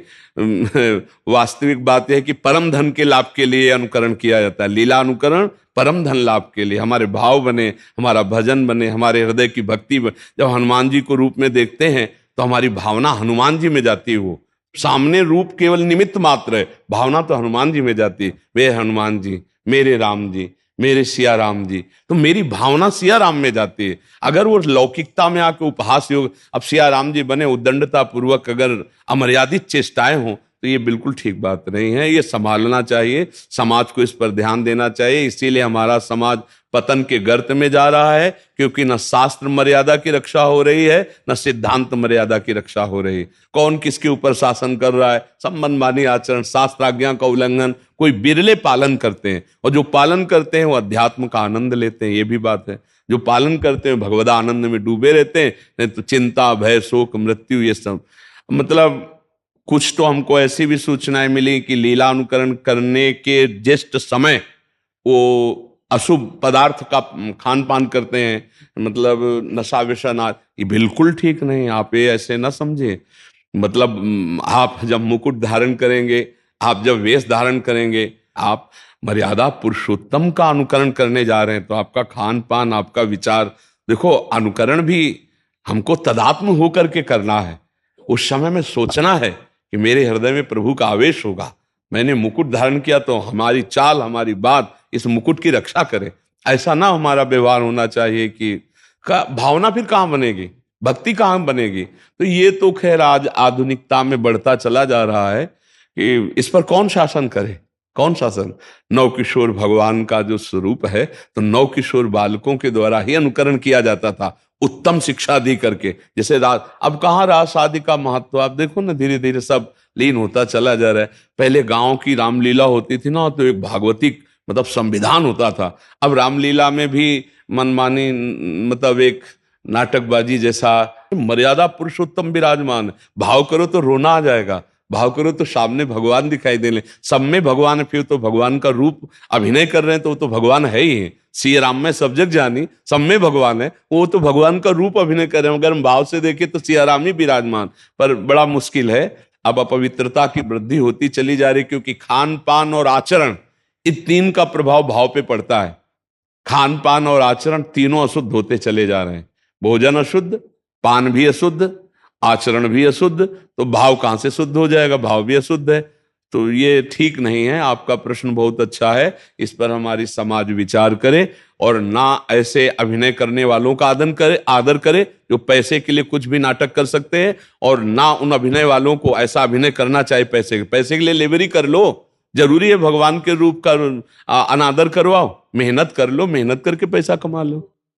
वास्तविक बात यह है कि परम धन के लाभ के लिए अनुकरण किया जाता है। लीला अनुकरण परम धन लाभ के लिए, हमारे भाव बने, हमारा भजन बने, हमारे हृदय की भक्ति बने। जब हनुमान जी को रूप में देखते हैं तो हमारी भावना हनुमान जी में जाती है। वो सामने रूप केवल निमित्त मात्र है, भावना तो हनुमान जी में जाती है। वे हनुमान जी, मेरे राम जी, मेरे सिया राम जी, तो मेरी भावना सिया राम में जाती है। अगर वो लौकिकता में आके उपहास योग, अब सिया राम जी बने उद्दंडता पूर्वक अगर अमर्यादित चेष्टाएं हों तो ये बिल्कुल ठीक बात नहीं है। ये संभालना चाहिए, समाज को इस पर ध्यान देना चाहिए। इसीलिए हमारा समाज पतन के गर्त में जा रहा है, क्योंकि न शास्त्र मर्यादा की रक्षा हो रही है, न सिद्धांत मर्यादा की रक्षा हो रही है। कौन किसके ऊपर शासन कर रहा है? सब मनमानी आचरण, शास्त्र आज्ञा का उल्लंघन, कोई बिरले पालन करते हैं, और जो पालन करते हैं वो अध्यात्म का आनंद लेते हैं। ये भी बात है, जो पालन करते हैं भगवदा आनंद में डूबे रहते हैं, नहीं तो चिंता, भय, शोक, मृत्यु, ये सब। मतलब कुछ तो हमको ऐसी भी सूचनाएं मिली कि लीला अनुकरण करने के ज्येष्ठ समय वो अशुभ पदार्थ का खान पान करते हैं, मतलब नशा विषा ना, ये बिल्कुल ठीक नहीं। आप ये ऐसे ना समझे। मतलब आप जब मुकुट धारण करेंगे, आप जब वेश धारण करेंगे, आप मर्यादा पुरुषोत्तम का अनुकरण करने जा रहे हैं, तो आपका खान पान, आपका विचार, देखो अनुकरण भी हमको तदात्म होकर के करना है। उस समय में सोचना है कि मेरे हृदय में प्रभु का आवेश होगा, मैंने मुकुट धारण किया तो हमारी चाल, हमारी बात इस मुकुट की रक्षा करे। ऐसा ना हमारा व्यवहार होना चाहिए कि भावना फिर कहाँ बनेगी, भक्ति कहाँ बनेगी। तो ये तो खैर आज आधुनिकता में बढ़ता चला जा रहा है कि इस पर कौन शासन करे, कौन शासन। नवकिशोर भगवान का जो स्वरूप है, तो नवकिशोर बालकों के द्वारा ही अनुकरण किया जाता था, उत्तम शिक्षा दी करके। जैसे अब कहाँ रहा शादी का महत्व, आप देखो ना, धीरे धीरे सब लीन होता चला जा रहा है। पहले गांव की रामलीला होती थी ना, तो एक भागवतिक मतलब संविधान होता था। अब रामलीला में भी मनमानी, मतलब एक नाटकबाजी जैसा। मर्यादा पुरुषोत्तम विराजमान, भाव करो तो रोना आ जाएगा, भाव करो तो सामने भगवान दिखाई देने, सब में भगवान है। फिर तो भगवान का रूप अभिनय कर रहे हैं तो वो तो भगवान है ही है। श्री राम में सब जग जानी, सब में भगवान है, वो तो भगवान का रूप अभिनय कर रहे हैं। अगर हम भाव से देखें तो सिया राम ही विराजमान, पर बड़ा मुश्किल है। अब अपवित्रता की वृद्धि होती चली जा रही, क्योंकि खान पान और आचरण, इन तीन का प्रभाव भाव पे पड़ता है। खान पान और आचरण तीनों अशुद्ध होते चले जा रहे हैं। भोजन अशुद्ध, पान भी अशुद्ध, आचरण भी अशुद्ध, तो भाव कहां से शुद्ध हो जाएगा? भाव भी अशुद्ध है, तो ये ठीक नहीं है। आपका प्रश्न बहुत अच्छा है, इस पर हमारी समाज विचार करे और ना ऐसे अभिनय करने वालों का आदर करे जो पैसे के लिए कुछ भी नाटक कर सकते हैं, और ना उन अभिनय वालों को ऐसा अभिनय करना चाहिए पैसे के लिए लेवरी कर लो। जरूरी है भगवान के रूप का अनादर करवाओ? मेहनत कर लो, मेहनत करके पैसा कमा लो।